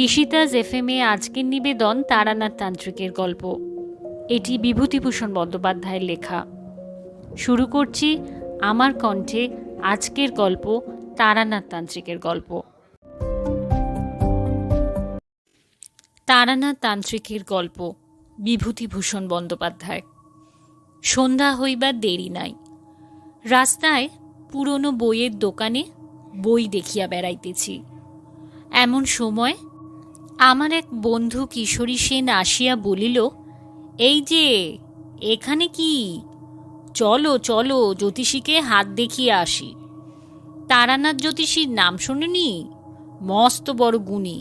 ঈশিতাজ এফএমে আজকের নিবেদন তারানাথ তান্ত্রিকের গল্প। এটি বিভূতিভূষণ বন্দ্যোপাধ্যায়ের লেখা। শুরু করছি আমার কণ্ঠে আজকের গল্প তারানাথ তান্ত্রিকের গল্প। তারানাথ তান্ত্রিকের গল্প, বিভূতিভূষণ বন্দ্যোপাধ্যায়। সন্ধ্যা হইবার দেরি নাই। রাস্তায় পুরনো বইয়ের দোকানে বই দেখিয়া বেড়াইতেছি। এমন সময় আমার এক বন্ধু কিশোরী সেন আসিয়া বলিল, এই যে এখানে কি, চলো চলো জ্যোতিষীকে হাত দেখিয়ে আসি। তারানাথ জ্যোতিষীর নাম শোনেনি? মস্ত বড় গুণী।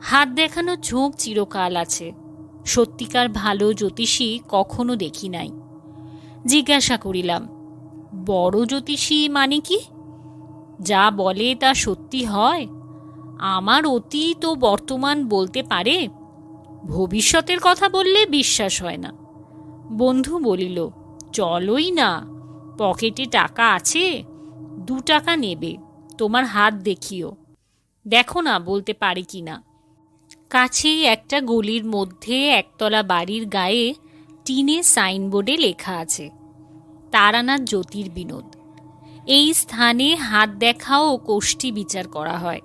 হাত দেখানো ঝোঁক চিরকাল আছে। সত্যিকার ভালো জ্যোতিষী কখনো দেখি নাই। জিজ্ঞাসা করিলাম, বড় জ্যোতিষী মানে কি? যা বলে তা সত্যি হয়? আমার অতীত ও বর্তমান বলতে পারে, ভবিষ্যতের কথা বললে বিশ্বাস হয় না। বন্ধু বলিল, চলোই না, পকেটে টাকা আছে, 2 টাকা নেবে, তোমার হাত দেখিও, দেখো না বলতে পারে কি না। কাছেই একটা গলির মধ্যে একতলা বাড়ির গায়ে টিনে সাইনবোর্ডে লেখা আছে, তারানাথ জ্যোতির্বিনোদ। এই স্থানে হাত দেখা ও কোষ্ঠী বিচার করা হয়।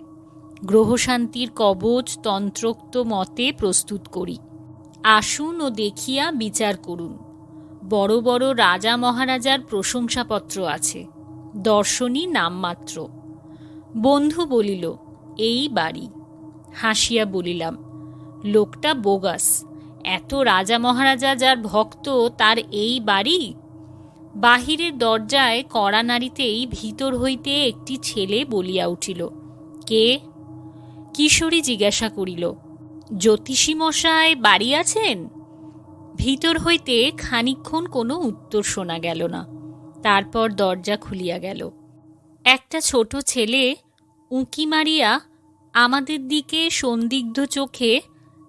গ্রহশান্তির কবচ তন্ত্রোক্ত মতে প্রস্তুত করি। আসুন ও দেখিয়া বিচার করুন। বড় বড় রাজা মহারাজার প্রশংসাপত্র আছে, দর্শনী নামমাত্র। বন্ধু বলিল, এই বাড়ি। হাসিয়া বলিলাম, লোকটা বোগাস। এত রাজা মহারাজা যার ভক্ত, তার এই বাড়ি? বাহিরের দরজায় কড়া নাড়িতেই ভিতর হইতে একটি ছেলে বলিয়া উঠিল, কে? কিশোরী জিজ্ঞাসা করিল, জ্যোতিষী মশাই বাড়ি আছেন? ভিতর হইতে খানিকক্ষণ কোনো উত্তর শোনা গেল না। তারপর দরজা খুলিয়া গেল। একটা ছোট ছেলে উঁকি মারিয়া আমাদের দিকে সন্দিগ্ধ চোখে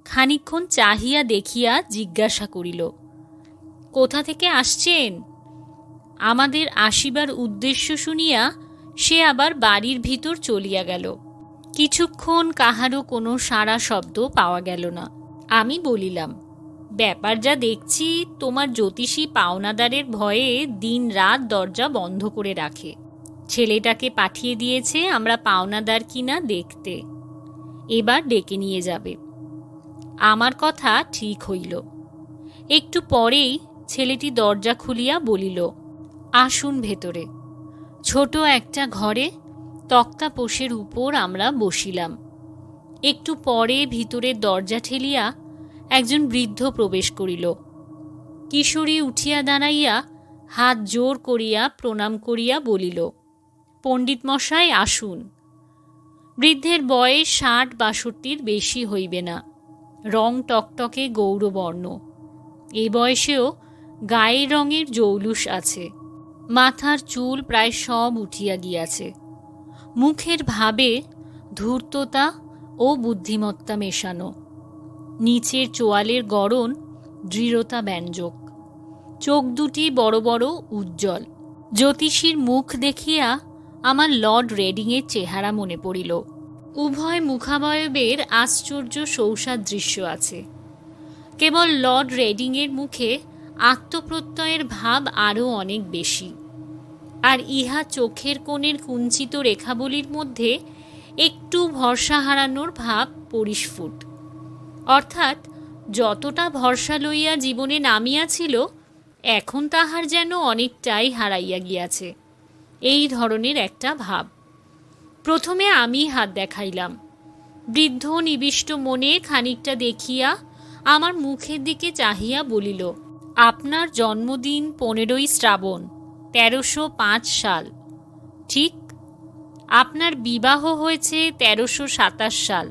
খানিকক্ষণ চাহিয়া দেখিয়া জিজ্ঞাসা করিল, কোথা থেকে আসছেন? আমাদের আসিবার উদ্দেশ্য শুনিয়া সে আবার বাড়ির ভিতর চলিয়া গেল। কিছুক্ষণ কাহারও কোনো সাড়া শব্দ পাওয়া গেল না। আমি বলিলাম, ব্যাপার যা দেখছি, তোমার জ্যোতিষী পাওনাদারের ভয়ে দিন রাত দরজা বন্ধ করে রাখে। ছেলেটাকে পাঠিয়ে দিয়েছে আমরা পাওনাদার কিনা দেখতে। এবার ডেকে নিয়ে যাবে। আমার কথা ঠিক হইল। একটু পরেই ছেলেটি দরজা খুলিয়া বলিল, আসুন ভেতরে। ছোট একটা ঘরে তক্তাপোশের উপর আমরা বসিলাম। একটু পরে ভিতরের দরজা ঠেলিয়া একজন বৃদ্ধ প্রবেশ করিল। কিশোরী উঠিয়া দাঁড়াইয়া হাত জোর করিয়া প্রণাম করিয়া বলিল, পণ্ডিত মশাই আসুন। বৃদ্ধের বয়স 60-62 বেশি হইবে না। রং টকটকে গৌরবর্ণ। এই বয়সেও গায়ের রঙের জৌলুস আছে। মাথার চুল প্রায় সব উঠিয়া গিয়াছে। মুখের ভাবে ধূর্ততা ও বুদ্ধিমত্তা মেশানো। নিচের চোয়ালের গড়ন দৃঢ়তা ব্যঞ্জক। চোখ দুটি বড় বড় উজ্জ্বল। জ্যোতিষীর মুখ দেখিয়া আমার লর্ড রেডিংয়ের চেহারা মনে পড়িল। উভয় মুখাবয়বের আশ্চর্য সৌসাদৃশ্য আছে। কেবল লর্ড রেডিংয়ের মুখে আত্মপ্রত্যয়ের ভাব আরও অনেক বেশি। আর ইহা চোখের কোণের কুঞ্চিত রেখাবলির মধ্যে একটু ভরসা হারানোর ভাব পরিস্ফুট। অর্থাৎ যতটা ভরসা লইয়া জীবনে নামিয়াছিল, এখন তাহার যেন অনেকটাই হারাইয়া গিয়াছে, এই ধরনের একটা ভাব। প্রথমে আমি হাত দেখাইলাম। বৃদ্ধ নিবিষ্ট মনে খানিকটা দেখিয়া আমার মুখের দিকে চাহিয়া বলিল, আপনার জন্মদিন 15ই শ্রাবণ 1305 সাল, ঠিক? আপনার বিবাহ হয়েছে 1327 সাল,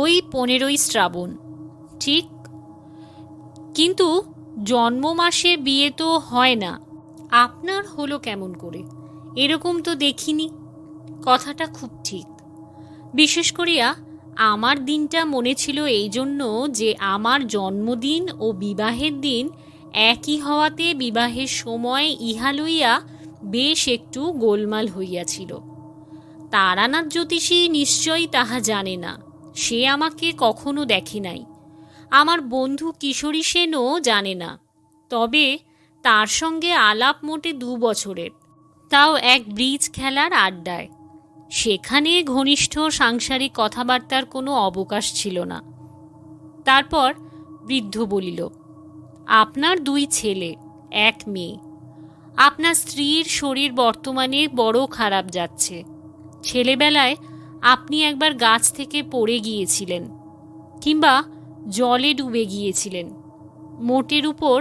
ওই 15ই শ্রাবণ, ঠিক? কিন্তু জন্ম মাসে বিয়ে তো হয় না। আপনার হলো কেমন করে? এরকম তো দেখিনি। কথাটা খুব ঠিক। বিশেষ করিয়া আমার দিনটা মনে ছিল এই জন্য যে আমার জন্মদিন ও বিবাহের দিন একই হওয়াতে বিবাহের সময় ইহা লইয়া বেশ একটু গোলমাল হইয়াছিল। তারানাথ জ্যোতিষী নিশ্চয়ই তাহা জানে না, সে আমাকে কখনো দেখে নাই। আমার বন্ধু কিশোরী সেনও জানে না। তবে তার সঙ্গে আলাপ মোটে 2 বছরের, তাও এক ব্রিজ খেলার আড্ডায়। সেখানে ঘনিষ্ঠ সাংসারিক কথাবার্তার কোনো অবকাশ ছিল না। তারপর বৃদ্ধ বলিল, আপনার 2 ছেলে, 1 মেয়ে। আপনার স্ত্রীর শরীর বর্তমানে বড় খারাপ যাচ্ছে। ছেলেবেলায় আপনি একবার গাছ থেকে পড়ে গিয়েছিলেন, কিংবা জলে ডুবে গিয়েছিলেন। মোটের উপর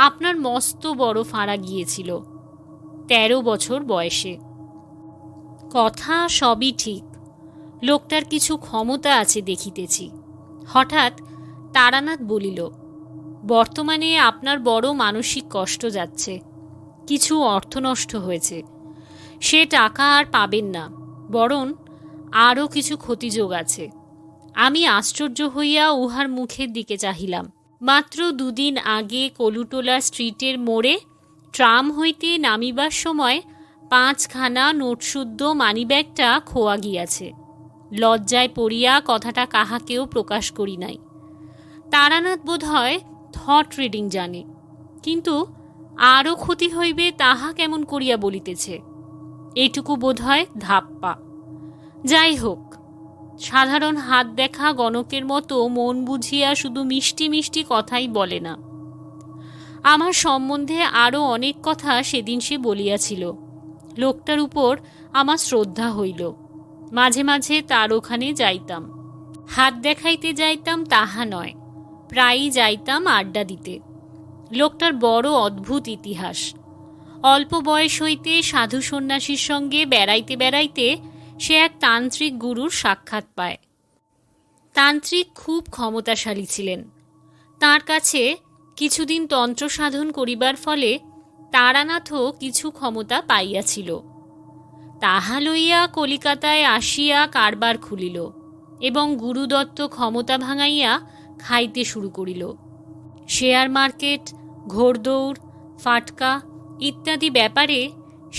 আপনার মস্ত বড় ফাঁড়া গিয়েছিল 13 বছর বয়সে। কথা সবই ঠিক, লোকটার কিছু ক্ষমতা আছে দেখিতেছি। হঠাৎ তারানাথ বলিল, বর্তমানে আপনার বড় মানসিক কষ্ট যাচ্ছে। কিছু অর্থ নষ্ট হয়েছে, সে টাকা আর পাবেন না, বরং আরও কিছু ক্ষতিযোগ আছে। আমি আশ্চর্য হইয়া উহার মুখের দিকে চাহিলাম। মাত্র 2 দিন আগে কলুটোলা স্ট্রিটের মোড়ে ট্রাম হইতে নামিবার সময় 5 খানা নোটশুদ্ধ মানিব্যাগটা খোয়া গিয়াছে। লজ্জায় পড়িয়া কথাটা কাহাকেও প্রকাশ করি নাই। তারানাথ বোধ হয় থট রিডিং জানে, কিন্তু আরও ক্ষতি হইবে তাহা কেমন করিয়া বলিতেছে। এইটুকু বোধ হয় ধাপ্পা। যাই হোক, সাধারণ হাত দেখা গণকের মতো মন বুঝিয়া শুধু মিষ্টি মিষ্টি কথাই বলে না। আমার সম্বন্ধে আরও অনেক কথা সেদিন সে বলিয়াছিল। লোকটার উপর আমার শ্রদ্ধা হইল। মাঝে মাঝে তার ওখানে যাইতাম। হাত দেখাইতে যাইতাম তাহা নয়, প্রায়ই যাইতাম আড্ডা দিতে। লোকটার বড় অদ্ভুত ইতিহাস। অল্প বয়স হইতে সাধু সন্ন্যাসীর সঙ্গে বেড়াইতে বেড়াইতে সে এক তান্ত্রিক গুরুর সাক্ষাৎ পায়। তান্ত্রিক খুব ক্ষমতাশালী ছিলেন। তার কাছে কিছুদিন তন্ত্র সাধন করিবার ফলে তারানাথও কিছু ক্ষমতা পাইয়াছিল। তাহা লইয়া কলিকাতায় আসিয়া কারবার খুলিল এবং গুরুদত্ত ক্ষমতা ভাঙাইয়া খাইতে শুরু করিল। শেয়ার মার্কেট, ঘোড়দৌড়, ফাটকা ইত্যাদি ব্যাপারে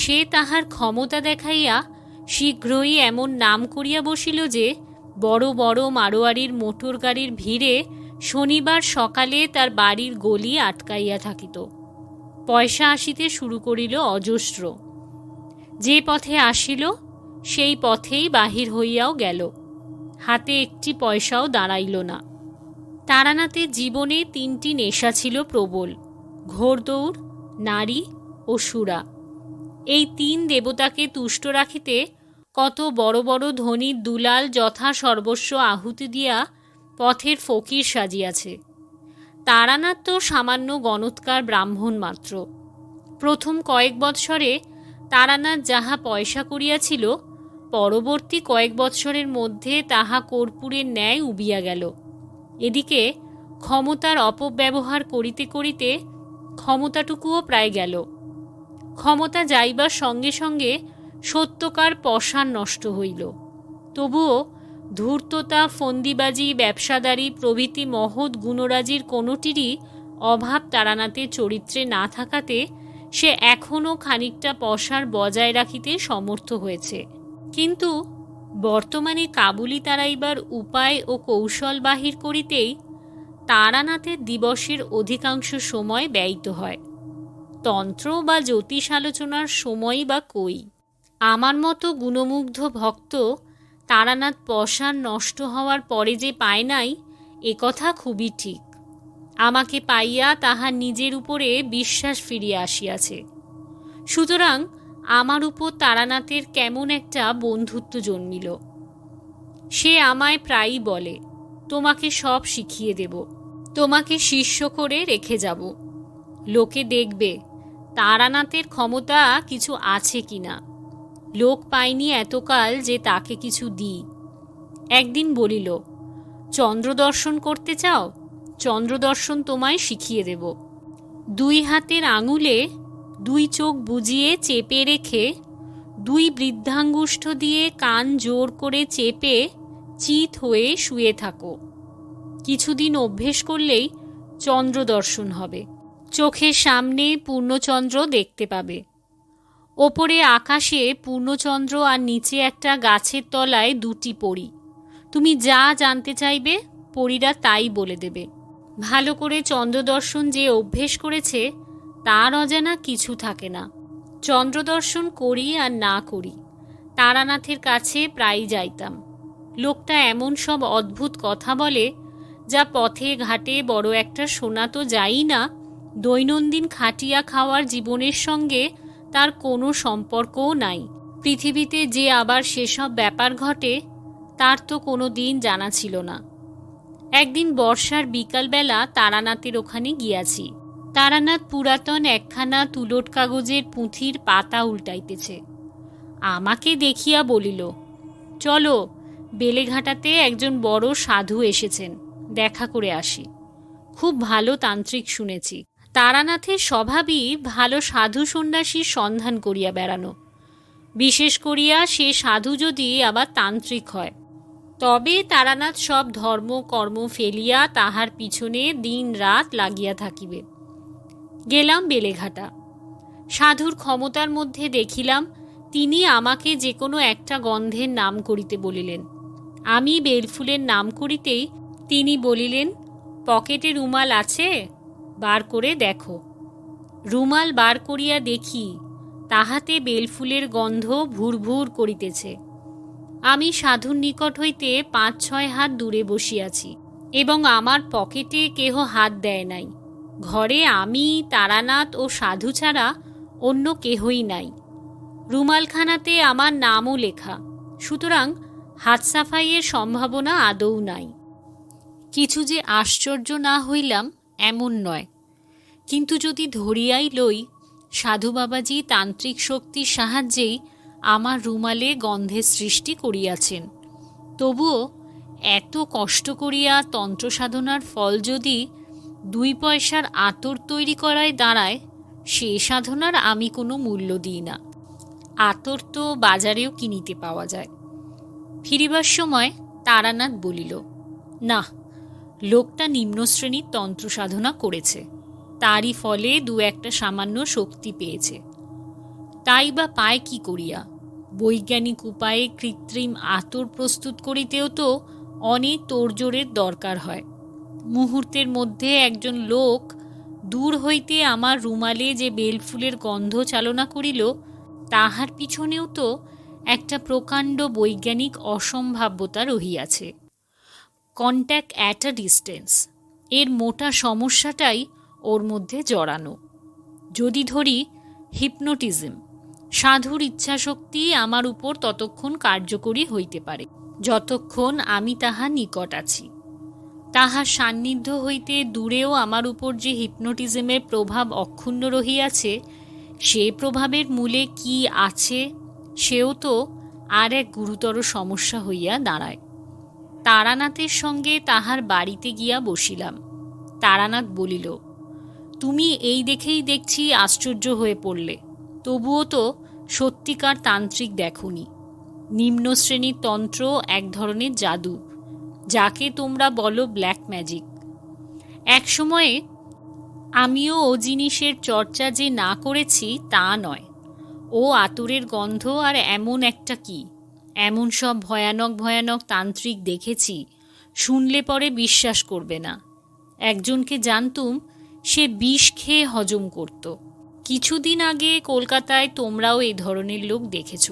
সে তাহার ক্ষমতা দেখাইয়া শীঘ্রই এমন নাম করিয়া বসিল যে বড় বড় মারোয়ারির মোটর গাড়ির ভিড়ে শনিবার সকালে তার বাড়ির গলি আটকাইয়া থাকিত। পয়সা আসিতে শুরু করিল অজস্র। যে পথে আসিল সেই পথেই বাহির হইয়াও গেল। হাতে একটি পয়সাও দাঁড়াইল না। তারানাথের জীবনে 3টি নেশা ছিল প্রবল: ঘোড়দৌড়, নারী ও সুরা। এই 3 দেবতাকে তুষ্ট রাখিতে কত বড় বড় ধনীর দুলাল যথা সর্বস্ব আহুতি দিয়া পথের ফকির সাজিয়াছে। তারানাথ তো সামান্য গণৎকার ব্রাহ্মণ মাত্র। প্রথম কয়েক বৎসরে তারানাথ যাহা পয়সা করিয়াছিল, পরবর্তী কয়েক বৎসরের মধ্যে তাহা কর্পূরের ন্যায় উবিয়া গেল। এদিকে ক্ষমতার অপব্যবহার করিতে করিতে ক্ষমতাটুকুও প্রায় গেল। ক্ষমতা যাইবার সঙ্গে সঙ্গে সত্যকার পশার নষ্ট হইল। তবুও ধূর্ততা, ফন্দিবাজি, ব্যবসাদারি প্রভৃতি মহৎ গুণরাজির কোনোটিরই অভাব তারানাথের চরিত্রে না থাকাতে সে এখনও খানিকটা পশার বজায় রাখিতে সমর্থ হয়েছে। কিন্তু বর্তমানে কাবুলি তাড়াইবার উপায় ও কৌশল বাহির করিতেই তারানাথের দিবসের অধিকাংশ সময় ব্যয়িত হয়। তন্ত্র বা জ্যোতিষ আলোচনার সময়ই বা কই। আমার মতো গুণমুগ্ধ ভক্ত তারানাথ পশার নষ্ট হওয়ার পরে যে পায় নাই, একথা খুবই ঠিক। আমাকে পাইয়া তাহার নিজের উপরে বিশ্বাস ফিরিয়া আসিয়াছে। সুতরাং আমার উপর তারানাথের কেমন একটা বন্ধুত্ব জন্মিল। সে আমায় প্রায়ই বলে, তোমাকে সব শিখিয়ে দেব, তোমাকে শিষ্য করে রেখে যাব। লোকে দেখবে তারানাথের ক্ষমতা কিছু আছে কিনা। লোক পাইনি এতকাল যে তাকে কিছু দিই। একদিন বলিল, চন্দ্রদর্শন করতে চাও? চন্দ্রদর্শন তোমায় শিখিয়ে দেব। 2 হাতের আঙুলে 2 চোখ বুজিয়ে চেপে রেখে 2 বৃদ্ধাঙ্গুষ্ঠ দিয়ে কান জোর করে চেপে চিত হয়ে শুয়ে থাকো। কিছুদিন অভ্যেস করলেই চন্দ্রদর্শন হবে। চোখের সামনে পূর্ণচন্দ্র দেখতে পাবে। ওপরে আকাশে পূর্ণচন্দ্র আর নিচে একটা গাছের তলায় 2টি পরী। তুমি যা জানতে চাইবে পরীরা তাই বলে দেবে। ভালো করে চন্দ্রদর্শন যে অভ্যেস করেছে তার অজানা কিছু থাকে না। চন্দ্রদর্শন করি আর না করি, তারানাথের কাছে প্রায়ই যাইতাম। লোকটা এমন সব অদ্ভুত কথা বলে যা পথে ঘাটে বড় একটা শোনা তো যাই না, দৈনন্দিন খাটিয়া খাওয়ার জীবনের সঙ্গে তার কোনো সম্পর্কও নাই। পৃথিবীতে যে আবার সেসব ব্যাপার ঘটে তার তো কোনো দিন জানা ছিল না। একদিন বর্ষার বিকালবেলা তারানাথের ওখানে গিয়াছি। তারানাথ পুরাতন একখানা তুলোট কাগজের পুঁথির পাতা উল্টাইতেছে। আমাকে দেখিয়া বলিল, চলো, বেলেঘাটাতে একজন বড় সাধু এসেছেন, দেখা করে আসি। খুব ভালো তান্ত্রিক শুনেছি। তারানাথের স্বভাবই ভালো সাধু সন্ন্যাসীর সন্ধান করিয়া বেড়ানো, বিশেষ করিয়া সে সাধু যদি আবার তান্ত্রিক হয়। তবে তারানাথ সব ধর্ম কর্ম ফেলিয়া তাহার পিছনে দিন রাত লাগিয়া থাকিবে। গেলাম বেলেঘাটা। সাধুর ক্ষমতার মধ্যে দেখিলাম তিনি আমাকে যে কোনো একটা গন্ধের নাম করিতে বলিলেন। আমি বেলফুলের নাম করিতেই তিনি বলিলেন, পকেটে রুমাল আছে? বার করে দেখো। রুমাল বার করিয়া দেখি তাহাতে বেলফুলের গন্ধ ভুরভুর করিতেছে। আমি সাধুর নিকট হইতে 5-6 হাত দূরে বসিয়াছি এবং আমার পকেটে কেহ হাত দেয় নাই। ঘরে আমি, তারানাথ ও সাধু ছাড়া অন্য কেহই নাই। রুমালখানাতে আমার নামও লেখা, সুতরাং হাত সাফাইয়ের সম্ভাবনা আদৌ নাই। কিছু যে আশ্চর্য না হইলাম এমন নয়, কিন্তু যদি ধরিয়াই লই সাধু বাবাজি তান্ত্রিক শক্তির সাহায্যেই আমার রুমালে গন্ধের সৃষ্টি করিয়াছেন, তবুও এত কষ্ট করিয়া তন্ত্র সাধনার ফল যদি 2 পয়সার আতর তৈরি করায় দাঁড়ায়, সে সাধনার আমি কোনো মূল্য দিই না। আতর তো বাজারেও কিনিতে পাওয়া যায়। ফিরিবার সময় তারানাথ বলিল, না, লোকটা নিম্ন শ্রেণীর তন্ত্র সাধনা করেছে, তারই ফলে 2-1 সামান্য শক্তি পেয়েছে। তাই বা পায় কি করিয়া? বৈজ্ঞানিক উপায়ে কৃত্রিম আতর প্রস্তুত করিতেও তো অনেক তোড়জোড়ের দরকার হয়। মুহূর্তের মধ্যে একজন লোক দূর হইতে আমার রুমালে যে বেলফুলের গন্ধ চালনা করিল, তাহার পিছনেও তো একটা প্রকাণ্ড বৈজ্ঞানিক অসম্ভাব্যতা রহিয়াছে। কন্ট্যাক্ট অ্যাট আ ডিস্টেন্স এর মোটা সমস্যাটাই ওর মধ্যে জড়ানো। যদি ধরি হিপনোটিজম, সাধুর ইচ্ছাশক্তি আমার উপর ততক্ষণ কার্যকরী হইতে পারে যতক্ষণ আমি তাহার নিকট আছি। তাহার সান্নিধ্য হইতে দূরেও আমার উপর যে হিপনোটিজমের প্রভাব অক্ষুণ্ণ রহিয়াছে, সে প্রভাবের মূলে কি আছে সেও তো আর এক গুরুতর সমস্যা হইয়া দাঁড়ায়। তারানাথের সঙ্গে তাহার বাড়িতে গিয়া বসিলাম। তারানাথ বলিল, তুমি এই দেখেই দেখছি আশ্চর্য হয়ে পড়লে, তবুও তো সত্যিকার তান্ত্রিক দেখোনি। নিম্ন শ্রেণীর তন্ত্র এক ধরনের জাদু, যাকে তোমরা বলো ব্ল্যাক ম্যাজিক। এক সময়ে আমিও ও জিনিসের চর্চা যে না করেছি তা নয়। ও আতরের গন্ধ আর এমন একটা কি, এমন সব ভয়ানক ভয়ানক তান্ত্রিক দেখেছি, শুনলে পরে বিশ্বাস করবে না। একজনকে জানতুম, সে বিষ খেয়ে হজম করত। কিছুদিন আগে কলকাতায় তোমরাও এই ধরনের লোক দেখেছ।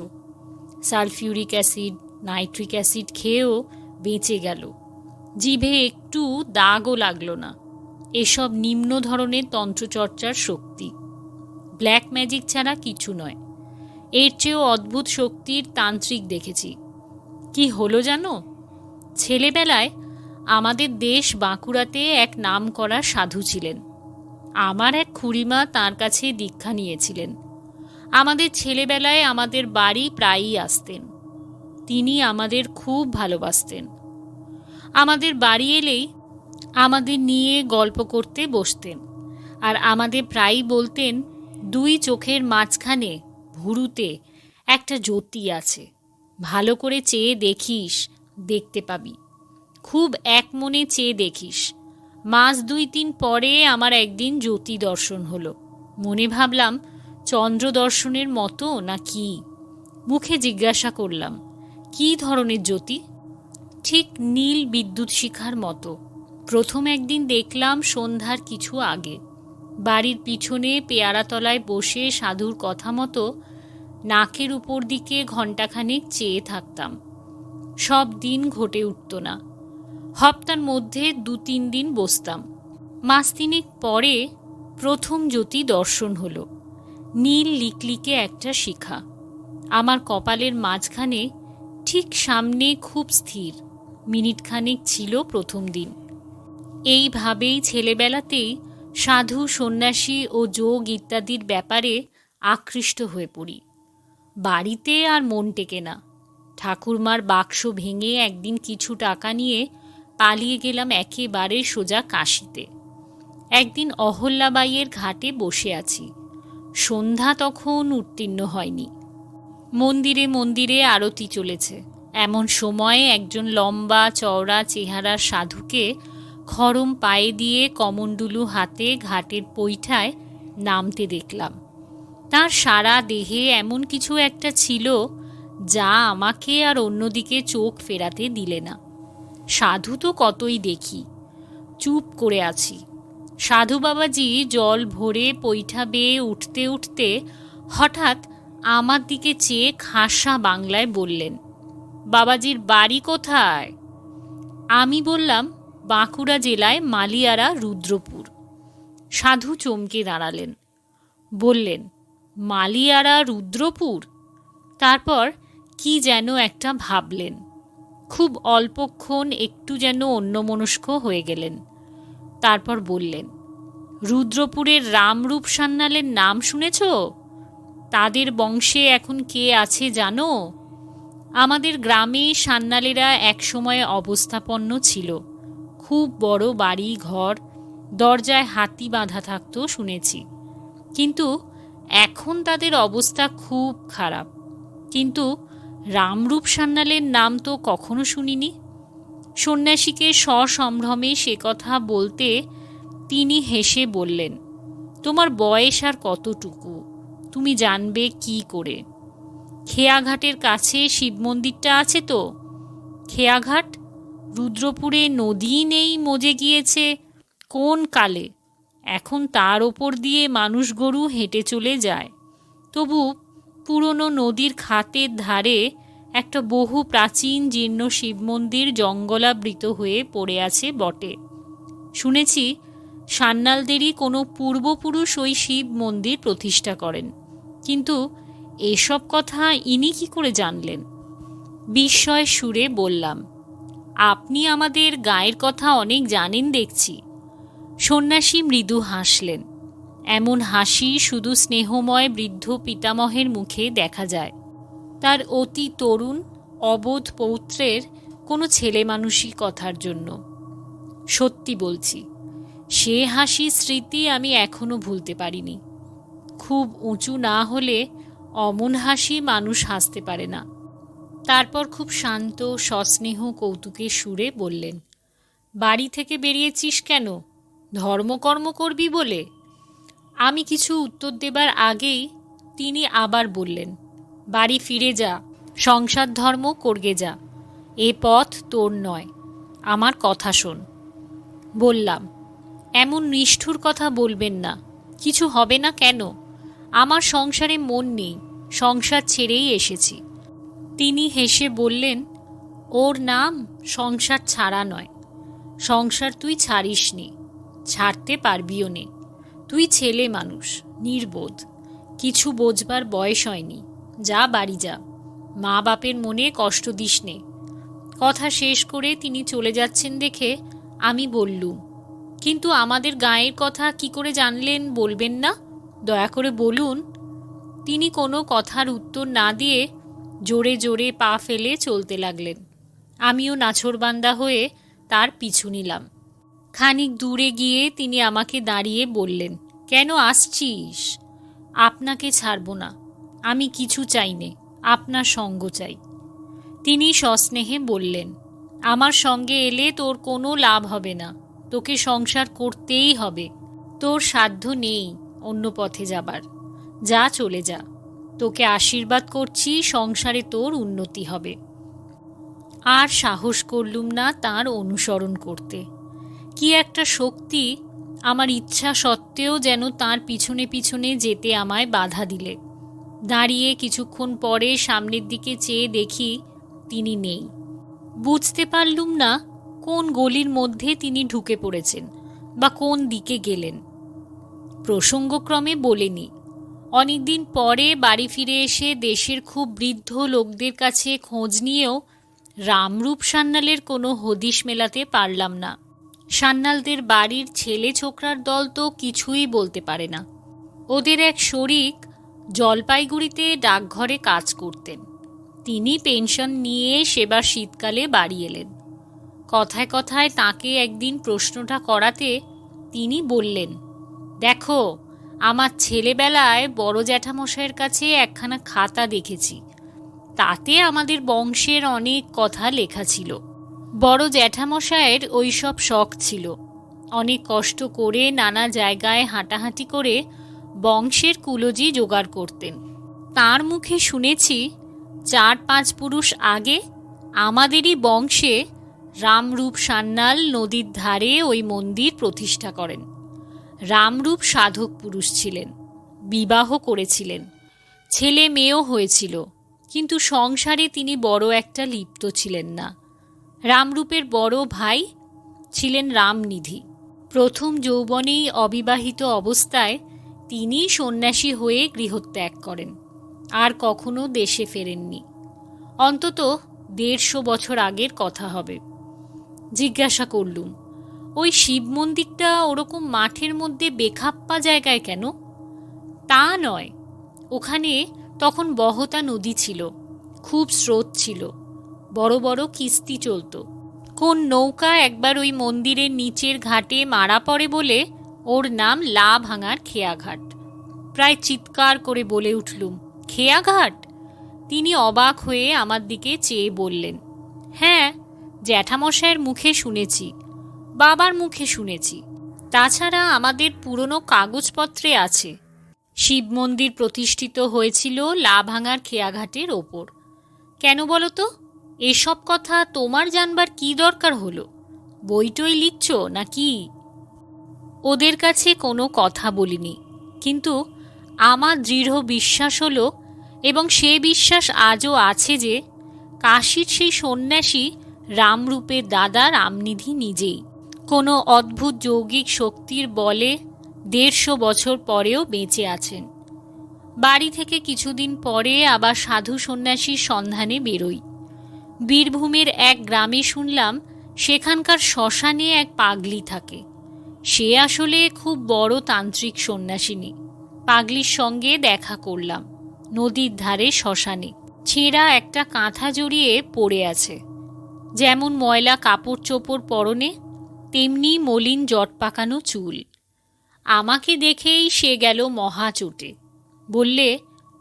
সালফিউরিক অ্যাসিড, নাইট্রিক অ্যাসিড খেয়েও বেঁচে গেল, জিভে একটু দাগও লাগলো না। এসব নিম্ন ধরনের তন্ত্রচর্চার শক্তি, ব্ল্যাক ম্যাজিক ছাড়া কিছু নয়। এর চেয়েও অদ্ভুত শক্তির তান্ত্রিক দেখেছি। কি হলো জানো? ছেলেবেলায় আমাদের দেশ বাঁকুড়াতে এক নাম করা সাধু ছিলেন। আমার এক খুড়িমা তাঁর কাছে দীক্ষা নিয়েছিলেন। আমাদের ছেলেবেলায় আমাদের বাড়ি প্রায়ই আসতেন। তিনি আমাদের খুব ভালোবাসতেন। আমাদের বাড়ি এলেই আমাদের নিয়ে গল্প করতে বসতেন, আর আমাদের প্রায়ই বলতেন, 2 চোখের মাঝখানে ভুরুতে একটা জ্যোতি আছে, ভালো করে চেয়ে দেখিস, দেখতে পাবি। খুব এক মনে চেয়ে দেখিস। মাস 2-3 পরে আমার একদিন জ্যোতি দর্শন হলো। মনে ভাবলাম চন্দ্র দর্শনের মতো না কি। মুখে জিজ্ঞাসা করলাম, কি ধরনের জ্যোতি? ঠিক নীল বিদ্যুৎ শিখার মতো। প্রথম একদিন দেখলাম সন্ধ্যার কিছু আগে, বাড়ির পিছনে পেয়ারাতলায় বসে সাধুর কথা মতো নাকের উপর দিকে ঘণ্টাখানেক চেয়ে থাকতাম। সব দিন ঘটে উঠত না, হপ্তার মধ্যে 2-3 দিন বসতাম। মাস তিনেক পরে প্রথম জ্যোতি দর্শন হলো। নীল লিকলিকে একটা শিখা আমার কপালের মাঝখানে, ঠিক সামনে, খুব স্থির। মিনিটখানেক ছিল প্রথম দিন। এইভাবেই ছেলেবেলাতেই সাধু, সন্ন্যাসী ও যোগ ইত্যাদির ব্যাপারে আকৃষ্ট হয়ে পড়ি। বাড়িতে আর মন টেকে না। ঠাকুরমার বাক্স ভেঙে একদিন কিছু টাকা নিয়ে পালিয়ে গেলাম একেবারে সোজা কাশিতে। একদিন অহল্যাবাইয়ের ঘাটে বসে আছি। সন্ধ্যা তখন উত্তীর্ণ হয়নি। মন্দিরে মন্দিরে আরতি চলেছে। এমন সময়ে একজন লম্বা চওড়া চেহারার সাধুকে খড়ম পায়ে দিয়ে কমণ্ডলু হাতে ঘাটের পৈঠায় নামতে দেখলাম। তার সারা দেহে এমন কিছু একটা ছিল যা আমাকে আর অন্যদিকে চোখ ফেরাতে দিলে না। সাধু তো কতই দেখি, চুপ করে আছি। সাধু বাবাজি জল ভরে পৈঠা বেয়ে উঠতে উঠতে হঠাৎ আমার দিকে চেয়ে খাসা বাংলায় বললেন, বাবাজির বাড়ি কোথায়? আমি বললাম, বাঁকুড়া জেলায় মালিয়ারা, রুদ্রপুর। সাধু চমকে দাঁড়ালেন, বললেন, মালিয়ারা, রুদ্রপুর? তারপর কি যেন একটা ভাবলেন। খুব অল্পক্ষণ একটু যেন অন্যমনস্ক হয়ে গেলেন। তারপর বললেন, রুদ্রপুরের রামরূপ সান্যালের নাম শুনেছ? তাদের বংশে এখন কে আছে জানো? আমাদের গ্রামে সান্যালেরা একসময় অবস্থাপন্ন ছিল। খুব বড় বাড়ি ঘর, দরজায় হাতি বাঁধা থাকতো শুনেছি। কিন্তু এখন তাদের অবস্থা খুব খারাপ। কিন্তু রামরূপ সান্যালের নাম তো কখনো শুনিনি। সন্ন্যাসীকে সসম্ভ্রমে সে কথা বলতে তিনি হেসে বললেন, তোমার বয়স আর কতটুকু, তুমি জানবে কি করে? খেয়াঘাটের কাছে শিব মন্দিরটা আছে তো। খেয়াঘাট? রুদ্রপুরে নদী নেই, মজে গিয়েছে কোন কালে। এখন তার ওপর দিয়ে মানুষ গরু হেঁটে চলে যায়। তবু পুরনো নদীর খাতের ধারে একটা বহু প্রাচীন জীর্ণ শিব মন্দির জঙ্গলাবৃত হয়ে পড়ে আছে বটে। শুনেছি সান্যালদেরই কোনো পূর্বপুরুষ ওই শিব মন্দির প্রতিষ্ঠা করেন। কিন্তু এসব কথা ইনি কি করে জানলেন? বিস্ময় সুরে বললাম, আপনি আমাদের গায়ের কথা অনেক জানেন দেখছি। সন্ন্যাসী মৃদু হাসলেন। এমন হাসি শুধু স্নেহময় বৃদ্ধ পিতামহের মুখে দেখা যায়। তার অতি তরুণ অবোধ পৌত্রের কোনো ছেলে মানুষই কথার জন্য। সত্যি বলছি, সে হাসি স্মৃতি আমি এখনো ভুলতে পারিনি। খুব উঁচু না হলে অমন হাসি মানুষ হাসতে পারে না। তারপর খুব শান্ত সস্নেহ কৌতুকের সুরে বললেন, বাড়ি থেকে বেরিয়েছিস কেন? ধর্মকর্ম করবি বলে? আমি কিছু উত্তর দেবার আগেই তিনি আবার বললেন, বাড়ি ফিরে যা, সংসার ধর্ম করগে যা। এ পথ তোর নয়, আমার কথা শোন। বললাম, এমন নিষ্ঠুর কথা বলবেন না। কিছু হবে না কেন? আমার সংসারে মন নেই, সংসার ছেড়েই এসেছি। তিনি হেসে বললেন, ওর নাম সংসার ছাড়া নয়। সংসার তুই ছাড়িসনি, ছাড়তে পারবিও নে। তুই ছেলে মানুষ, নির্বোধ, কিছু বোঝবার বয়স হয়নি। যা, বাড়ি যা, মা বাপের মনে কষ্ট দিস নে। কথা শেষ করে তিনি চলে যাচ্ছেন দেখে আমি বললুম, কিন্তু আমাদের গায়ের কথা কি করে জানলেন বলবেন না? দয়া করে বলুন। তিনি কোনো কথার উত্তর না দিয়ে জোরে জোরে পা ফেলে চলতে লাগলেন। আমিও নাছোড়বান্দা হয়ে তার পিছু নিলাম। খানিক দূরে গিয়ে তিনি আমাকে দাঁড়িয়ে বললেন, কেন আসছিস? আপনাকে ছাড়ব না। আমি কিছু চাই নে, আপনার সঙ্গ চাই। তিনি সস্নেহে বললেন, আমার সঙ্গে এলে তোর কোনো লাভ হবে না। তোকে সংসার করতেই হবে। তোর সাধ্য নেই অন্য পথে যাবার। যা, চলে যা। তোকে আশীর্বাদ করছি, সংসারে তোর উন্নতি হবে। আর সাহস করলুম না তার অনুসরণ করতে। কি একটা শক্তি আমার ইচ্ছা সত্ত্বেও যেন তার পিছনে পিছনে যেতে আমায় বাধা দিলে। দাঁড়িয়ে কিছুক্ষণ পরে সামনের দিকে চেয়ে দেখি তিনি নেই। বুঝতে পারলুম না কোন গলির মধ্যে তিনি ঢুকে পড়েছেন বা কোন দিকে গেলেন। প্রসঙ্গক্রমে বলেনি, অনেকদিন পরে বাড়ি ফিরে এসে দেশের খুব বৃদ্ধ লোকদের কাছে খোঁজ নিয়েও রামরূপ সান্যালের কোনো হদিশ মেলাতে পারলাম না। সান্যালদের বাড়ির ছেলে ছোকরার দল তো কিছুই বলতে পারে না। ওদের এক শরিক জলপাইগুড়িতে ডাকঘরে কাজ করতেন। তিনি পেনশন নিয়ে সেবার শীতকালে বাড়ি এলেন। কথায় কথায় তাকে একদিন প্রশ্নটা করাতে তিনি বললেন, দেখো, আমার ছেলেবেলায় বড় জ্যাঠামশাইয়ের কাছে একখানা খাতা দেখেছি। তাতে আমাদের বংশের অনেক কথা লেখা ছিল। বড় জ্যাঠামশাইয়ের ওই সব শখ ছিল। অনেক কষ্ট করে নানা জায়গায় হাঁটাহাঁটি করে বংশের কুলজি জোগাড় করতেন। তার মুখে শুনেছি 4-5 পুরুষ আগে আমাদেরই বংশে রামরূপ সান্যাল নদীর ধারে ওই মন্দির প্রতিষ্ঠা করেন। রামরূপ সাধক পুরুষ ছিলেন, বিবাহ করেছিলেন, ছেলে মেয়েও হয়েছিল, কিন্তু সংসারে তিনি বড় একটা লিপ্ত ছিলেন না। রামরূপের বড় ভাই ছিলেন রামনিধি। প্রথম যৌবনেই অবিবাহিত অবস্থায় তিনি সন্ন্যাসী হয়ে গৃহত্যাগ করেন, আর কখনো দেশে ফেরেননি। অন্তত 150 বছর আগের কথা হবে। জিজ্ঞাসা করলুম, ওই শিব মন্দিরটা ওরকম মাঠের মধ্যে বেখাপ্পা জায়গায় কেন? তা নয়, ওখানে তখন বহতা নদী ছিল, খুব স্রোত ছিল, বড় বড় কিস্তি চলত। কোন নৌকা একবার ওই মন্দিরের নিচের ঘাটে মারা পড়ে বলে ওর নাম লা ভাঙার খেয়াঘাট। প্রায় চিৎকার করে বলে উঠলুম, খেয়াঘাট? তিনি অবাক হয়ে আমার দিকে চেয়ে বললেন, হ্যাঁ, জ্যাঠামশাইয়ের মুখে শুনেছি, বাবার মুখে শুনেছি, তাছাড়া আমাদের পুরনো কাগজপত্রে আছে। শিব মন্দির প্রতিষ্ঠিত হয়েছিল লা ভাঙার খেয়াঘাটের ওপর। কেন বলো তো? এসব কথা তোমার জানবার কি দরকার হলো? বইটই লিখছ নাকি? ওদের কাছে কোনো কথা বলিনি, কিন্তু আমার দৃঢ় বিশ্বাস হলো, এবং সে বিশ্বাস আজও আছে, যে কাশীর সেই সন্ন্যাসী রামরূপের দাদা রামনিধি নিজেই কোনো অদ্ভুত যৌগিক শক্তির বলে 150 বছর পরেও বেঁচে আছেন। বাড়ি থেকে কিছুদিন পরে আবার সাধু সন্ন্যাসীর সন্ধানে বেরোই। বীরভূমের এক গ্রামে শুনলাম সেখানকার শ্মশানে এক পাগলি থাকে। সে আসলে খুব বড় তান্ত্রিক সন্ন্যাসিনী। পাগলির সঙ্গে দেখা করলাম নদীর ধারে শ্মশানে। ছেঁড়া একটা কাঁথা জড়িয়ে পড়ে আছে। যেমন ময়লা কাপড় চোপড় পরনে, তেমনি মলিন জট পাকানো চুল। আমাকে দেখেই সে গেল মহা চোটে। বললে,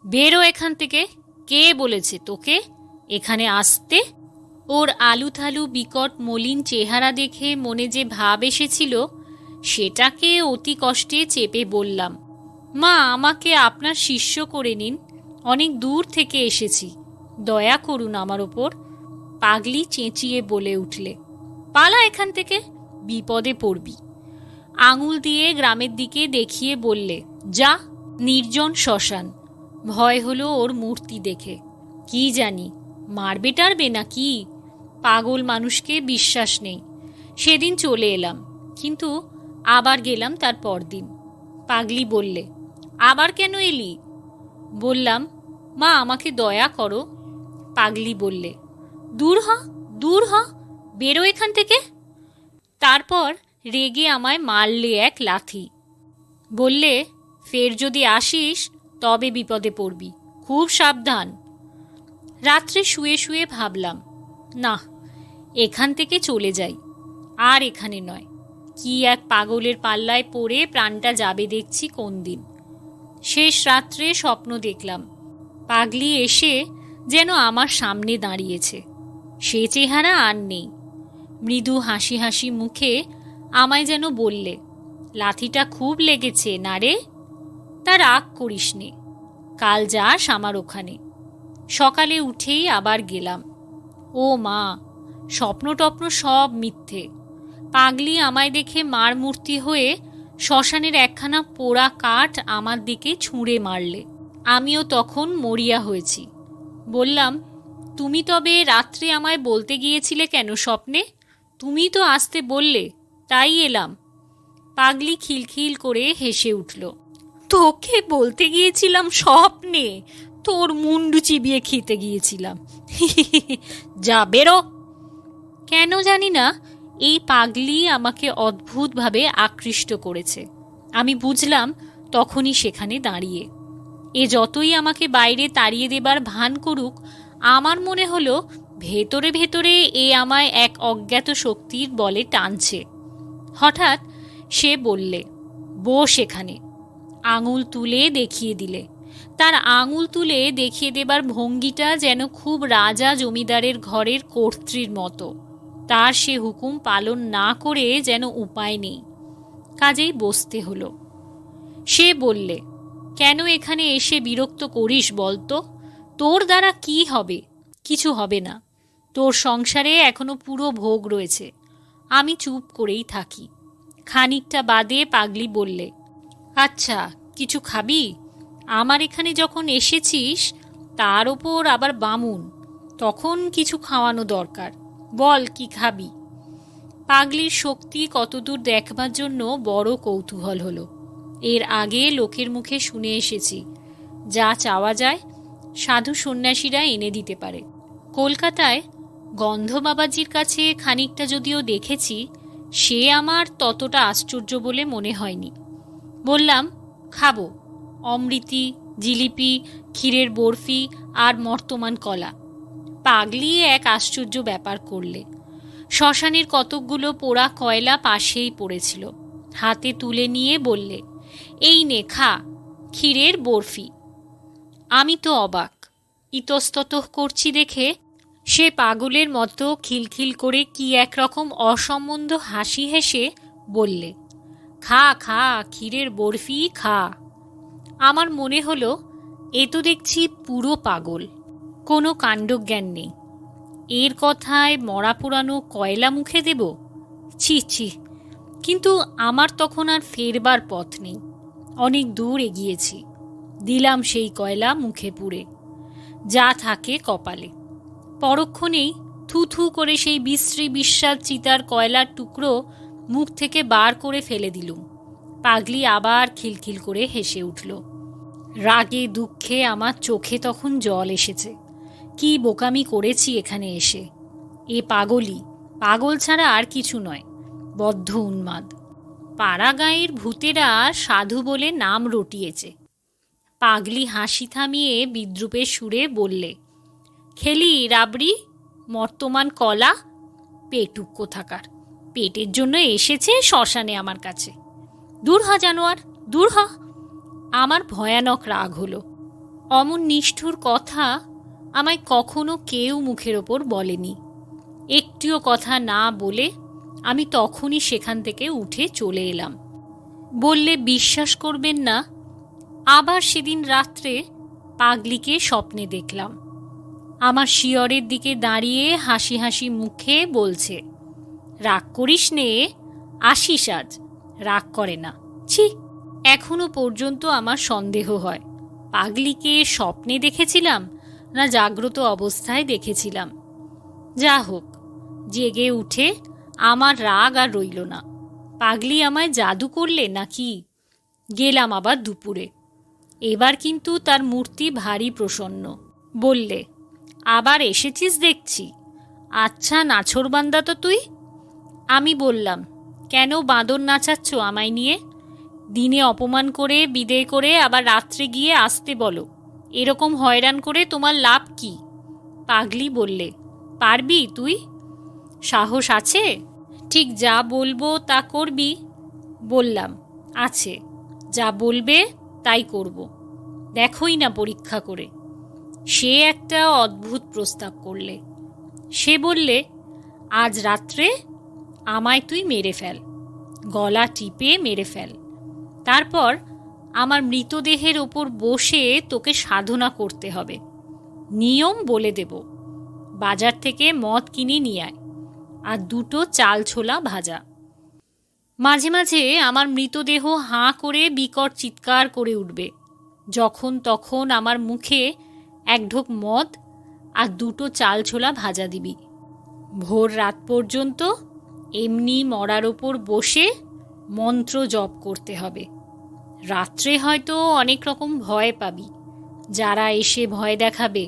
বেরো এখান থেকে, কে বলেছে তোকে এখানে আসতে? ওর আলুথালু বিকট মলিন চেহারা দেখে মনে যে ভাব এসেছিল, সেটাকে অতি কষ্টে চেপে বললাম, মা, আমাকে আপনার শিষ্য করে নিন, অনেক দূর থেকে এসেছি, দয়া করুন আমার ওপর। পাগলি চেঁচিয়ে বলে উঠলে, পালা এখান থেকে, বিপদে পড়বি। আঙুল দিয়ে গ্রামের দিকে দেখিয়ে বললে, যা, নির্জন শ্মশান। ভয় হলো ওর মূর্তি দেখে। কি জানি মারবে টারবে না কি? পাগল মানুষকে বিশ্বাস নেই। সেদিন চলে এলাম, কিন্তু আবার গেলাম তার পরদিন। পাগলি বললে, আবার কেন এলি? বললাম, মা, আমাকে দয়া করো। পাগলি বললে, দূর হ, দূর হ, বেরো এখান থেকে। তারপর রেগে আমায় মারলে এক লাথি। বললে, ফের যদি আসিস তবে বিপদে পড়বি, খুব সাবধান। রাত্রে শুয়ে শুয়ে ভাবলাম, না, এখান থেকে চলে যাই, আর এখানে নয়। কি এক পাগলের পাল্লায় পড়ে প্রাণটা যাবে দেখছি কোন দিন। শেষ রাত্রে স্বপ্ন দেখলাম, পাগলি এসে যেন আমার সামনে দাঁড়িয়েছে। সে চেহারা আর নেই। মৃদু হাসি হাসি মুখে আমায় যেন বললে, লাথিটা খুব লেগেছে না রে? তা রাগ করিস নে, কাল যাস আমার ওখানে। সকালে উঠেই আবার গেলাম। ও মা, স্বপ্ন টপ্ন সব মিথ্যে। পাগলি আমায় দেখে মার মূর্তি হয়ে শ্মশানের একখানা পোড়া কাঠ আমার দিকে ছুঁড়ে মারলে। আমিও তখন মরিয়া হয়েছি। বললাম, তুমি তবে রাত্রে আমায় বলতে গিয়েছিলে কেন স্বপ্নে? তুমি তো আসতে বললে, তাই এলাম। পাগলি খিলখিল করে হেসে উঠল। তোকে বলতে গিয়েছিলাম স্বপ্নে? তোর মুন্ডু চিবিয়ে খেতে গিয়েছিলাম। যা বেরো। কেন জানি না, এই পাগলি আমাকে অদ্ভুতভাবে আকৃষ্ট করেছে। আমি বুঝলাম তখনই সেখানে দাঁড়িয়ে। এ যতই আমাকে বাইরে তাড়িয়ে দেবার ভান করুক, আমার মনে হলো ভেতরে ভেতরে এ আমায় এক অজ্ঞাত শক্তির বলে টানছে। হঠাৎ সে বললে, বস এখানে। আঙুল তুলে দেখিয়ে দিলে। তার আঙুল তুলে দেখিয়ে দেবার ভঙ্গিটা যেন খুব রাজা জমিদারের ঘরের কর্ত্রীর মতো। তার সে হুকুম পালন না করে যেন উপায় নেই। কাজেই বসতে হলো। সে বললে, কেন এখানে এসে বিরক্ত করিস বলতো? তোর দ্বারা কি হবে? কিছু হবে না। তোর সংসারে এখনো পুরো ভোগ রয়েছে। আমি চুপ করেই থাকি। খানিকটা বাদে পাগলি বললে, আচ্ছা, কিছু খাবি? আমার এখানে যখন এসেছিস, তার ওপর আবার বামুন, তখন কিছু খাওয়ানো দরকার। বল, কি খাবি? পাগলির শক্তি কতদূর দেখবার জন্য বড় কৌতূহল হলো। এর আগে লোকের মুখে শুনে এসেছি, যা চাওয়া যায় সাধু সন্ন্যাসীরা এনে দিতে পারে। কলকাতায় গন্ধ বাবাজির কাছে খানিকটা যদিও দেখেছি, সে আমার ততটা আশ্চর্য বলে মনে হয়নি। বললাম, খাবো অমৃতি, জিলিপি, ক্ষীরের বরফি আর মর্তমান কলা। পাগলি এক আশ্চর্য ব্যাপার করলে। শ্মশানের কতকগুলো পোড়া কয়লা পাশেই পড়েছিল। হাতে তুলে নিয়ে বললে, এই নে খা, ক্ষীরের বরফি। আমি তো অবাক। ইতস্তত করছি দেখে সে পাগলের মতো খিলখিল করে কি একরকম অসম্বন্ধ হাসি হেসে বললে, খা খা, ক্ষীরের বরফি খা। আমার মনে হলো এ তো দেখছি পুরো পাগল, কোনো কাণ্ডজ্ঞান নেই। এর কথায় মরা পুরানো কয়লা মুখে দেব? ছি ছি। কিন্তু আমার তখন আর ফেরবার পথ নেই। অনেক দূর এগিয়েছি। দিলাম সেই কয়লা মুখে পুরে। যা থাকে কপালে। পরক্ষণেই থু থু করে সেই বিশ্রী বিস্বাদ চিতার কয়লার টুকরো মুখ থেকে বার করে ফেলে দিলুম। পাগলি আবার খিলখিল করে হেসে উঠল। রাগে দুঃখে আমার চোখে তখন জল এসেছে। কি বোকামি করেছি এখানে এসে। এ পাগলই, পাগল ছাড়া আর কিছু নয়, বদ্ধ উন্মাদ। পাড়া গাঁয়ের ভূতেরা সাধু বলে নাম রটিয়েছে। পাগলি হাসি থামিয়ে বিদ্রুপের সুরে বললে, খেলি রাবড়ি, মর্তমান কলা? পেটুক কোথাকার, পেটের জন্য এসেছে শ্মশানে আমার কাছে। দূর হ জানোয়ার, দূর হ। আমার ভয়ানক রাগ হলো। অমন নিষ্ঠুর কথা আমায় কখনো কেউ মুখের ওপর বলেনি। একটিও কথা না বলে আমি তখনই সেখান থেকে উঠে চলে এলাম। বললে বিশ্বাস করবেন না, আবার সেদিন রাত্রে পাগলিকে স্বপ্নে দেখলাম। আমার শিয়রের দিকে দাঁড়িয়ে হাসি হাসি মুখে বলছে, রাগ করিস নে, আসিস আজ। রাগ করে না। ছি, এখনো পর্যন্ত আমার সন্দেহ হয় পাগলিকে স্বপ্নে দেখেছিলাম না জাগ্রত অবস্থায় দেখেছিলাম। যা হোক, জেগে উঠে আমার রাগ আর রইল না। পাগলি আমায় জাদু করলে নাকি? গেলাম আবার দুপুরে। এবার কিন্তু তার মূর্তি ভারী প্রসন্ন। বললে, আবার এসেছিস দেখছি। আচ্ছা নাছোড়বান্দা তো তুই। আমি বললাম, কেন বাঁদর নাচাচ্ছ আমায় নিয়ে? দিনে অপমান করে বিদেয় করে আবার রাত্রে গিয়ে আসতে বলো। এরকম হয়রান করে তোমার লাভ কি? পাগলি বললে, পারবি তুই? সাহস আছে? ঠিক যা বলবো তা করবি? বললাম, আছে, যা বলবে তাই করব। দেখোই না পরীক্ষা করে। সে একটা অদ্ভুত প্রস্তাব করলে। সে বললে, আজ রাত্রে আমায় তুই মেরে ফেল, গলা টিপে মেরে ফেল। তারপর আমার মৃতদেহের ওপর বসে তোকে সাধনা করতে হবে। নিয়ম বলে দেব। বাজার থেকে মদ কিনে নিয়ে আয়। আর 2টো চাল ছোলা ভাজা। মাঝে মাঝে আমার মৃতদেহ হাঁ করে বিকট চিৎকার করে উঠবে। যখন তখন আমার মুখে 1 ঢোক মদ আর 2টো চাল ছোলা ভাজা দিবি। ভোর রাত পর্যন্ত এমনি মরার ওপর বসে মন্ত্র জপ করতে হবে। রাত্রে হয়তো অনেক রকম ভয় পাবি। যারা এসে ভয় দেখাবে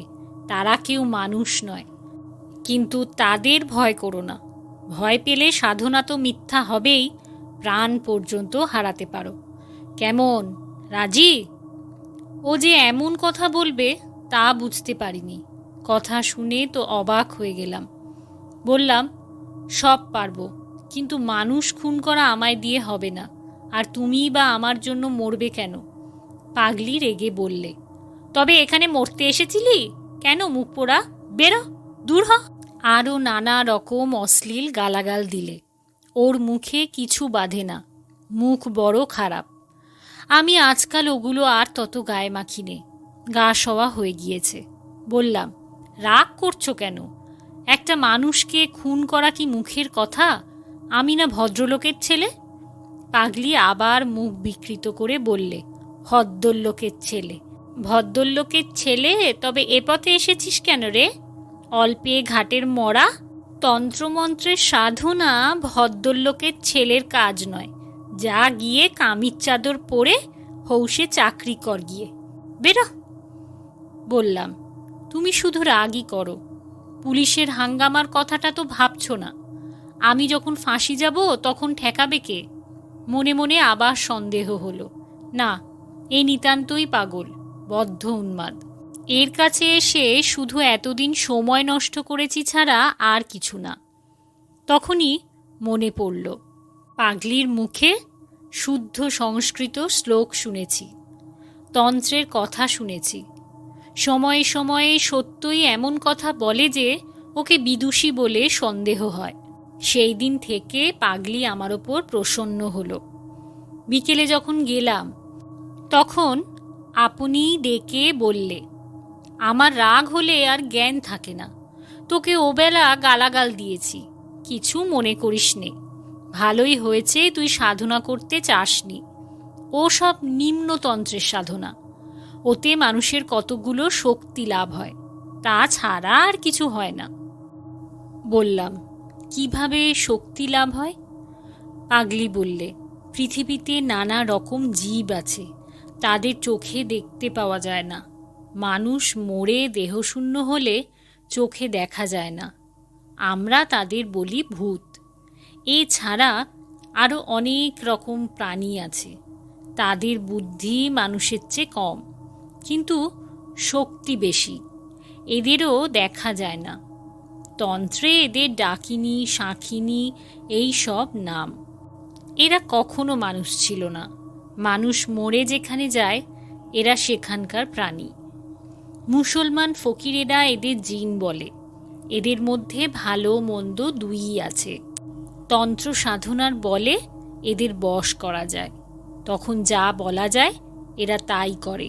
তারা কেউ মানুষ নয়, কিন্তু তাদের ভয় করো না। ভয় পেলে সাধনা তো মিথ্যা হবেই, প্রাণ পর্যন্ত হারাতে পারো। কেমন, রাজি? ও যে এমন কথা বলবে তা বুঝতে পারিনি। কথা শুনে তো অবাক হয়ে গেলাম। বললাম, সব পারবো, কিন্তু মানুষ খুন করা আমায় দিয়ে হবে না। আর তুমিই বা আমার জন্য মরবে কেন? পাগলি রেগে বললে, তবে এখানে মরতে এসেছিলি কেন? মুখ পোড়া, বেরো, দূর হ। আরও নানা রকম অশ্লীল গালাগাল দিলে। ওর মুখে কিছু বাধে না, মুখ বড় খারাপ। আমি আজকাল ওগুলো আর তত গায়ে মাখি নে, গা সওয়া হয়ে গিয়েছে। বললাম, রাগ করছো কেন? একটা মানুষকে খুন করা কি মুখের কথা? আমি না ভদ্রলোকের ছেলে? পাগলি আবার মুখ বিকৃত করে বললে, ভদ্রলোকের ছেলে? ভদ্রলোকের ছেলে? তবে এ পথে এসেছিস কেন রে? অল্পে ঘাটের মরা? তন্ত্রমন্ত্রের সাধনা ভদ্রলোকের ছেলের কাজ নয়। যা গিয়ে কামিজ চাদর পরে হৌসে চাকরি কর গিয়ে, বেরো। বললাম, তুমি শুধু রাগই করো। পুলিশের হাঙ্গামার কথাটা তো ভাবছো না। আমি যখন ফাঁসি যাব তখন ঠেকাবে কে? মনে মনে আবার সন্দেহ হলো। না, এ নিতান্তই পাগল, বদ্ধ উন্মাদ। এর কাছে এসে শুধু এতদিন সময় নষ্ট করেছি ছাড়া আর কিছু না। তখনই মনে পড়ল, পাগলির মুখে শুদ্ধ সংস্কৃত শ্লোক শুনেছি, তন্ত্রের কথা শুনেছি। সময়ে সময়ে সত্যই এমন কথা বলে যে ওকে বিদুষী বলে সন্দেহ হয়। সেই দিন থেকে পাগলি আমার ওপর প্রসন্ন হলো। বিকেলে যখন গেলাম তখন আপনিই ডেকে বললে, আমার রাগ হলে আর জ্ঞান থাকে না। তোকে ওবেলা গালাগাল দিয়েছি, কিছু মনে করিস নে। ভালোই হয়েছে তুই সাধনা করতে চাসনি। ও সব নিম্নতন্ত্রের সাধনা। ওতে মানুষের কতগুলো শক্তি লাভ হয়, তা ছাড়া আর কিছু হয় না। বললাম, কিভাবে শক্তি লাভ হয়? পাগলি বললে, পৃথিবীতে নানা রকম জীব আছে, তাদের চোখে দেখতে পাওয়া যায় না। মানুষ মরে দেহশূন্য হলে চোখে দেখা যায় না, আমরা তাদের বলি ভূত। এছাড়া আরও অনেক রকম প্রাণী আছে, তাদের বুদ্ধি মানুষের চেয়ে কম, কিন্তু শক্তি বেশি। এদেরও দেখা যায় না। তন্ত্রে এদের ডাকিনী, শাঁখিনী এই সব নাম। এরা কখনো মানুষ ছিল না। মানুষ মরে যেখানে যায় এরা সেখানকার প্রাণী। মুসলমান ফকিরেরা এদের জিন বলে। এদের মধ্যে ভালো মন্দ দুইই আছে। তন্ত্র সাধনার বলে এদের বশ করা যায়। তখন যা বলা যায় এরা তাই করে।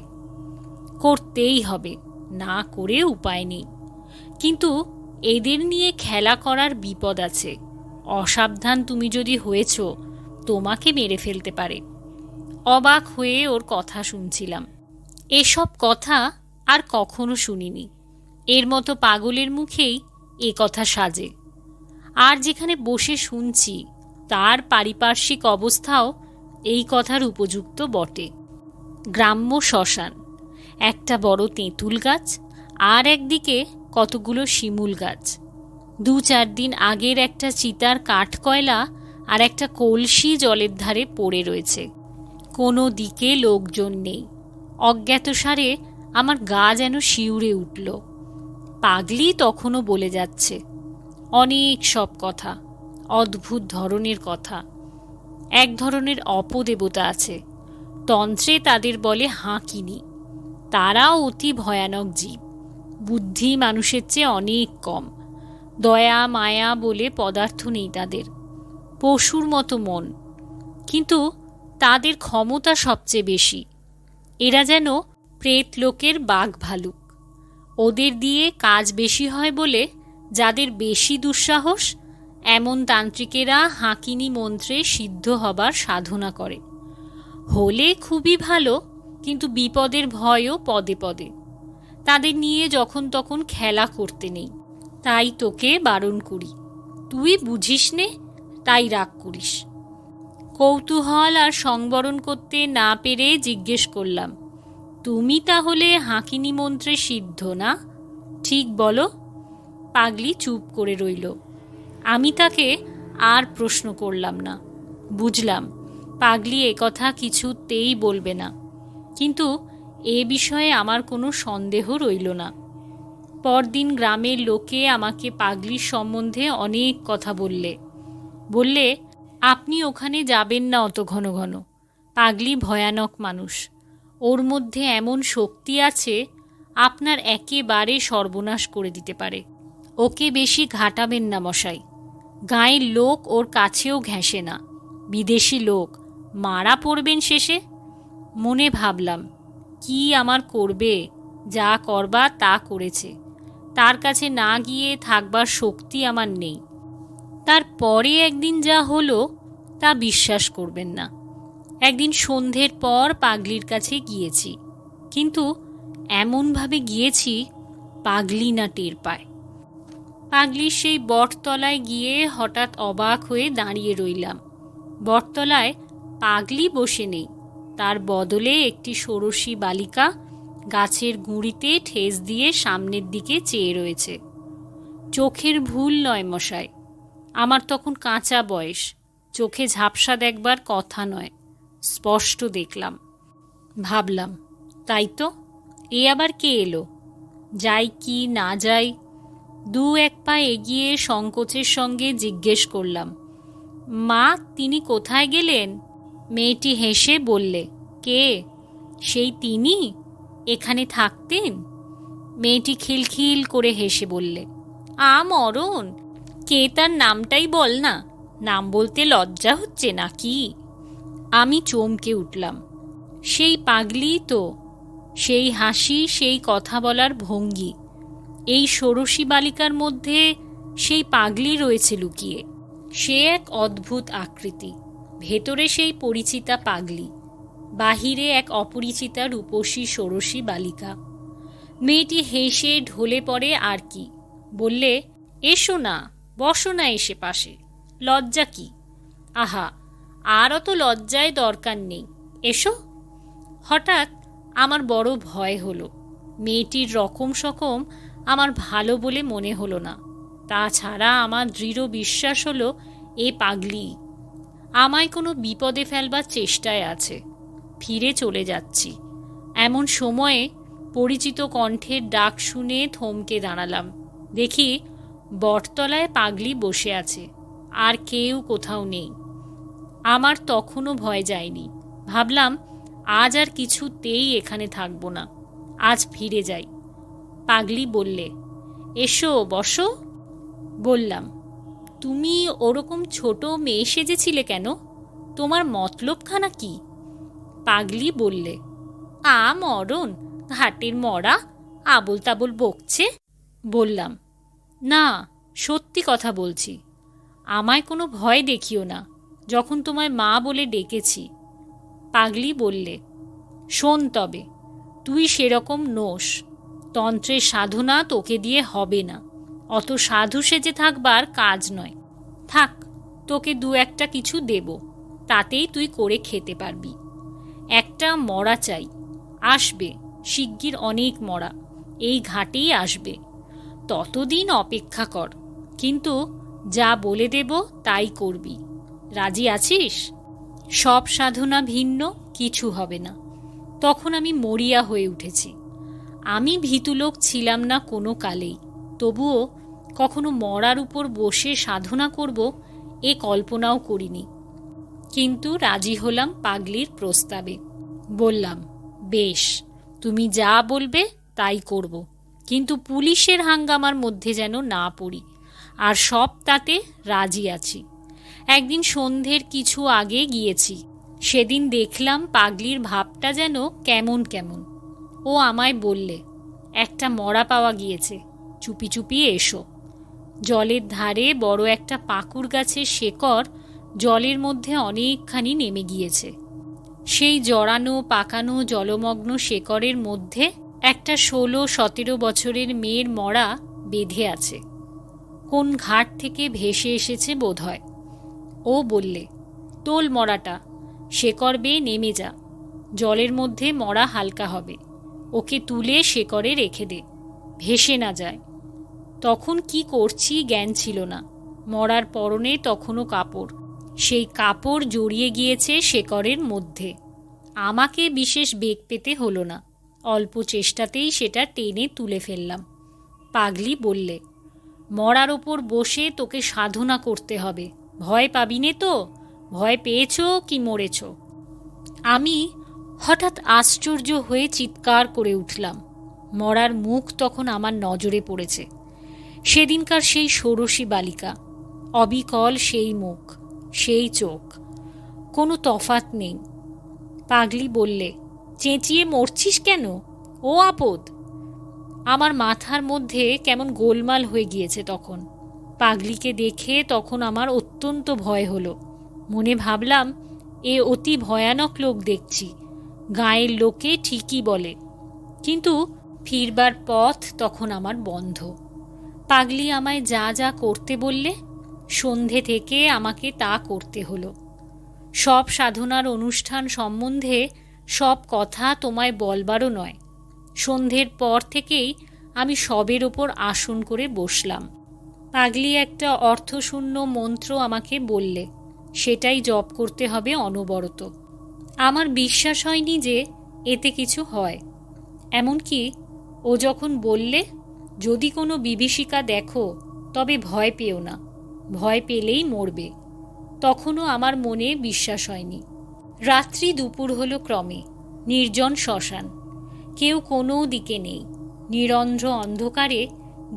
করতেই হবে, না করে উপায় নেই। কিন্তু এদের নিয়ে খেলা করার বিপদ আছে। অসাবধান তুমি যদি হয়েছ, তোমাকে মেরে ফেলতে পারে। অবাক হয়ে ওর কথা শুনছিলাম। এসব কথা আর কখনো শুনিনি। এর মতো পাগলের মুখেই এ কথা সাজে। আর যেখানে বসে শুনছি তার পারিপার্শ্বিক অবস্থাও এই কথার উপযুক্ত বটে। গ্রাম্য শ্মশান, একটা বড় তেঁতুল গাছ, আর একদিকে কতগুলো শিমুল গাছ। 2-4 দিন আগের একটা চিতার কাঠ কয়লা আর একটা কলসি জলের ধারে পড়ে রয়েছে। কোনো দিকে লোকজন নেই। অজ্ঞাতসারে আমার গা যেন শিউরে উঠল। পাগলি তখনও বলে যাচ্ছে অনেক সব কথা, অদ্ভুত ধরনের কথা। এক ধরনের অপদেবতা আছে, তন্ত্রে তাদের বলে হাঁকিনি। তারাও অতি ভয়ানক জীব, বুদ্ধি মানুষের চেয়ে অনেক কম। দয়া মায়া বলে পদার্থ নেই তাদের, পশুর মতো মন, কিন্তু তাদের ক্ষমতা সবচেয়ে বেশি। এরা যেন প্রেত লোকের বাঘ ভালুক। ওদের দিয়ে কাজ বেশি হয় বলে যাদের বেশি দুঃসাহস এমন তান্ত্রিকেরা হাঁকিনি মন্ত্রে সিদ্ধ হবার সাধনা করে। হলে খুবই ভালো, কিন্তু বিপদের ভয়ও পদে পদে। তাদের নিয়ে যখন তখন খেলা করতে নেই। তাই তোকে বারণ করি। তুই বুঝিস নে, তাই রাগ করিস। কৌতূহল আর সংবরণ করতে না পেরে জিজ্ঞেস করলাম, তুমি তাহলে হাঁকিনি মন্ত্রে সিদ্ধ না? ঠিক বলো। পাগলি চুপ করে রইল। আমি তাকে আর প্রশ্ন করলাম না। বুঝলাম পাগলি একথা কিছুতেই বলবে না, কিন্তু এ বিষয়ে আমার কোনো সন্দেহ রইল না। পরদিন গ্রামের লোকে আমাকে পাগলির সম্বন্ধে অনেক কথা বললে আপনি ওখানে যাবেন না অত ঘন ঘন। পাগলি ভয়ানক মানুষ। ওর মধ্যে এমন শক্তি আছে, আপনার একেবারে সর্বনাশ করে দিতে পারে। ওকে বেশি ঘাটাবেন না মশাই। গাঁয়ের লোক ওর কাছেও ঘেঁষে না। বিদেশি লোক, মারা পড়বেন শেষে। মনে ভাবলাম, কি আমার করবে? যা করবা তা করেছে। তার কাছে না গিয়ে থাকবার শক্তি আমার নেই। তারপরে একদিন যা হলো তা বিশ্বাস করবেন না। একদিন সন্ধ্যের পর পাগলির কাছে গিয়েছি, কিন্তু এমনভাবে গিয়েছি পাগলি না টের পায়। পাগলির সেই বটতলায় গিয়ে হঠাৎ অবাক হয়ে দাঁড়িয়ে রইলাম। বটতলায় পাগলি বসে নেই, তার বদলে একটি ষোড়শী বালিকা গাছের গুঁড়িতে ঠেস দিয়ে সামনের দিকে চেয়ে রয়েছে। চোখের ভুল নয় মশাই, আমার তখন কাঁচা বয়স, চোখে ঝাপসা দেখবার কথা নয়। স্পষ্ট দেখলাম। ভাবলাম, তাই তো, এ আবার কে এলো? যাই কি না যাই? দু এক পা এগিয়ে সংকোচের সঙ্গে জিজ্ঞেস করলাম, মা, তিনি কোথায় গেলেন? মেয়েটি হেসে বললে, কে? সেই তিনি এখানে থাকতেন? মেয়েটি খিলখিল করে হেসে বললে, মরণ, কে তার নামটাই বল না। নাম বলতে লজ্জা হচ্ছে নাকি? আমি চমকে উঠলাম। সেই পাগলি তো। সেই হাসি, সেই কথা বলার ভঙ্গি। এই ষোড়শী বালিকার মধ্যে সেই পাগলি রয়েছে লুকিয়ে। সে এক অদ্ভুত আকৃতি। ভেতরে সেই পরিচিতা পাগলি, বাহিরে এক অপরিচিতা রূপসী ষোড়শী বালিকা। মেয়েটি হেসে ঢলে পড়ে আর কি, বললে, এসো না, বসো না এসে পাশে। লজ্জা কি? আহা, আর অত লজ্জায় দরকার নেই, এসো। হঠাৎ আমার বড় ভয় হলো। মেয়েটির রকম সকম আমার ভালো বলে মনে হলো না। তাছাড়া আমার দৃঢ় বিশ্বাস হলো এ পাগলি আমায় কোনো বিপদে ফেলবার চেষ্টায় আছে। ফিরে চলে যাচ্ছি। এমন সময়ে পরিচিত কণ্ঠের ডাক শুনে থমকে দাঁড়ালাম। দেখি বটতলায় পাগলি বসে আছে, আর কেউ কোথাও নেই। আমার তখনও ভয় যায়নি। ভাবলাম, আজ আর কিছুতেই এখানে থাকব না, আজ ফিরে যাই। পাগলি বললে, এসো বসো। বললাম, তুমি ওরকম ছোট মেয়ে সেজেছিলে কেন? তোমার মতলবখানা কি? পাগলি বললে, মরণ, ঘাটের মরা, আবোল তাবোল বকছে। বললাম, না, সত্যি কথা বলছি। আমায় কোনো ভয় দেখিও না, যখন তোমায় মা বলে ডেকেছি। পাগলি বললে, শোন তবে, তুই সেরকম নোস। তন্ত্রের সাধনা তোকে দিয়ে হবে না। অত সাধু সেজে থাকবার কাজ নয়। থাক, তোকে দু একটা কিছু দেব, তাতেই তুই করে খেতে পারবি। একটা মরা চাই। আসবে শিগগির, অনেক মরা এই ঘাটেই আসবে। ততদিন অপেক্ষা কর, কিন্তু যা বলে দেব তাই করবি। রাজি আছিস? সব সাধনা ভিন্ন, কিছু হবে না। তখন আমি মরিয়া হয়ে উঠেছি। আমি ভীতুলোক ছিলাম না কোনো কালেই, তবুও কখনো মরার উপর বসে সাধনা করব এ কল্পনাও করিনি। কিন্তু রাজি হলাম পাগলির প্রস্তাবে। বললাম, বেশ, তুমি যা বলবে তাই করব, কিন্তু পুলিশের হাঙ্গামার মধ্যে যেন না পড়ি। আর সব তাতে রাজি আছি। একদিন সন্ধ্যের কিছু আগে গিয়েছি। সেদিন দেখলাম পাগলির ভাবটা যেন কেমন কেমন। ও আমায় বললে, একটা মরা পাওয়া গিয়েছে, চুপি চুপি এসো। জলের ধারে বড় একটা পাকুর গাছের শেকড় জলের মধ্যে অনেকখানি নেমে গিয়েছে। সেই জড়ানো পাকানো জলমগ্ন শেকড়ের মধ্যে একটা 16-17 বছরের মেয়ের মরা বেঁধে আছে। কোন ঘাট থেকে ভেসে এসেছে বোধহয়। ও বললে, তোল মরাটা, শেকড় বেয়ে নেমে যা, জলের মধ্যে মরা হালকা হবে, ওকে তুলে শেকড়ে রেখে দে, ভেসে না যায়। তখন কি করছি জ্ঞান ছিল না। মরার পরনে তখনও কাপড়, সেই কাপড় জড়িয়ে গিয়েছে শেকড়ের মধ্যে। আমাকে বিশেষ বেগ পেতে হলো না, অল্প চেষ্টাতেই সেটা টেনে তুলে ফেললাম। পাগলি বললে, মরার ওপর বসে তোকে সাধনা করতে হবে, ভয় পাবি নে তো? ভয় পেয়েছ কি মরেছ? আমি হঠাৎ আশ্চর্য হয়ে চিৎকার করে উঠলাম। মরার মুখ তখন আমার নজরে পড়েছে। সেদিনকার সেই ষোড়শী বালিকা, অবিকল সেই মুখ, সেই চোখ, কোনো তফাৎ নেই। পাগলি বললে, চেঁচিয়ে মরছিস কেন? ও আপদ! আমার মাথার মধ্যে কেমন গোলমাল হয়ে গিয়েছে তখন। পাগলিকে দেখে তখন আমার অত্যন্ত ভয় হলো। মনে ভাবলাম, এ অতি ভয়ানক লোক দেখছি, গাঁয়ের লোকে ঠিকই বলে। কিন্তু ফিরবার পথ তখন আমার বন্ধ। পাগলি আমায় যা যা করতে বললে, সন্ধে থেকে আমাকে তা করতে হলো। সব সাধনার অনুষ্ঠান সম্বন্ধে সব কথা তোমায় বলবারও নয়। সন্ধ্যের পর থেকেই আমি সবের ওপর আসন করে বসলাম। পাগলি একটা অর্থশূন্য মন্ত্র আমাকে বললে, সেটাই জপ করতে হবে অনবরত। আমার বিশ্বাস হয়নি যে এতে কিছু হয়। এমনকি ও যখন বললে, যদি কোনো বিভীষিকা দেখো তবে ভয় পেও না, ভয় পেলেই মরবে, তখনও আমার মনে বিশ্বাস হয়নি। রাত্রি দুপুর হলো ক্রমে। নির্জন শ্মশান, কেউ কোনো দিকে নেই। নিরন্ধ্র অন্ধকারে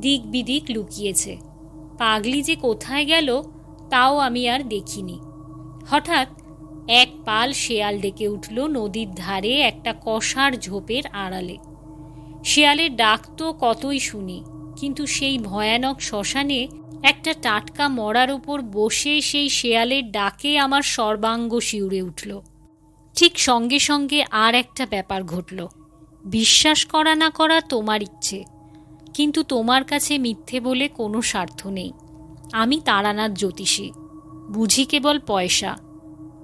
দিক বিদিক লুকিয়েছে। পাগলি যে কোথায় গেল তাও আমি আর দেখিনি। হঠাৎ এক পাল শেয়াল ডেকে উঠল নদীর ধারে একটা কষার ঝোপের আড়ালে। শেয়ালের ডাক তো কতই শুনি, কিন্তু সেই ভয়ানক শ্মশানে একটা টাটকা মরার উপর বসে সেই শেয়ালের ডাকে আমার সর্বাঙ্গ শিউরে উঠল। ঠিক সঙ্গে সঙ্গে আর একটা ব্যাপার ঘটল। বিশ্বাস করা না করা তোমার ইচ্ছে, কিন্তু তোমার কাছে মিথ্যে বলে কোনো স্বার্থ নেই। আমি তারানাথ জ্যোতিষী, বুঝি কেবল পয়সা।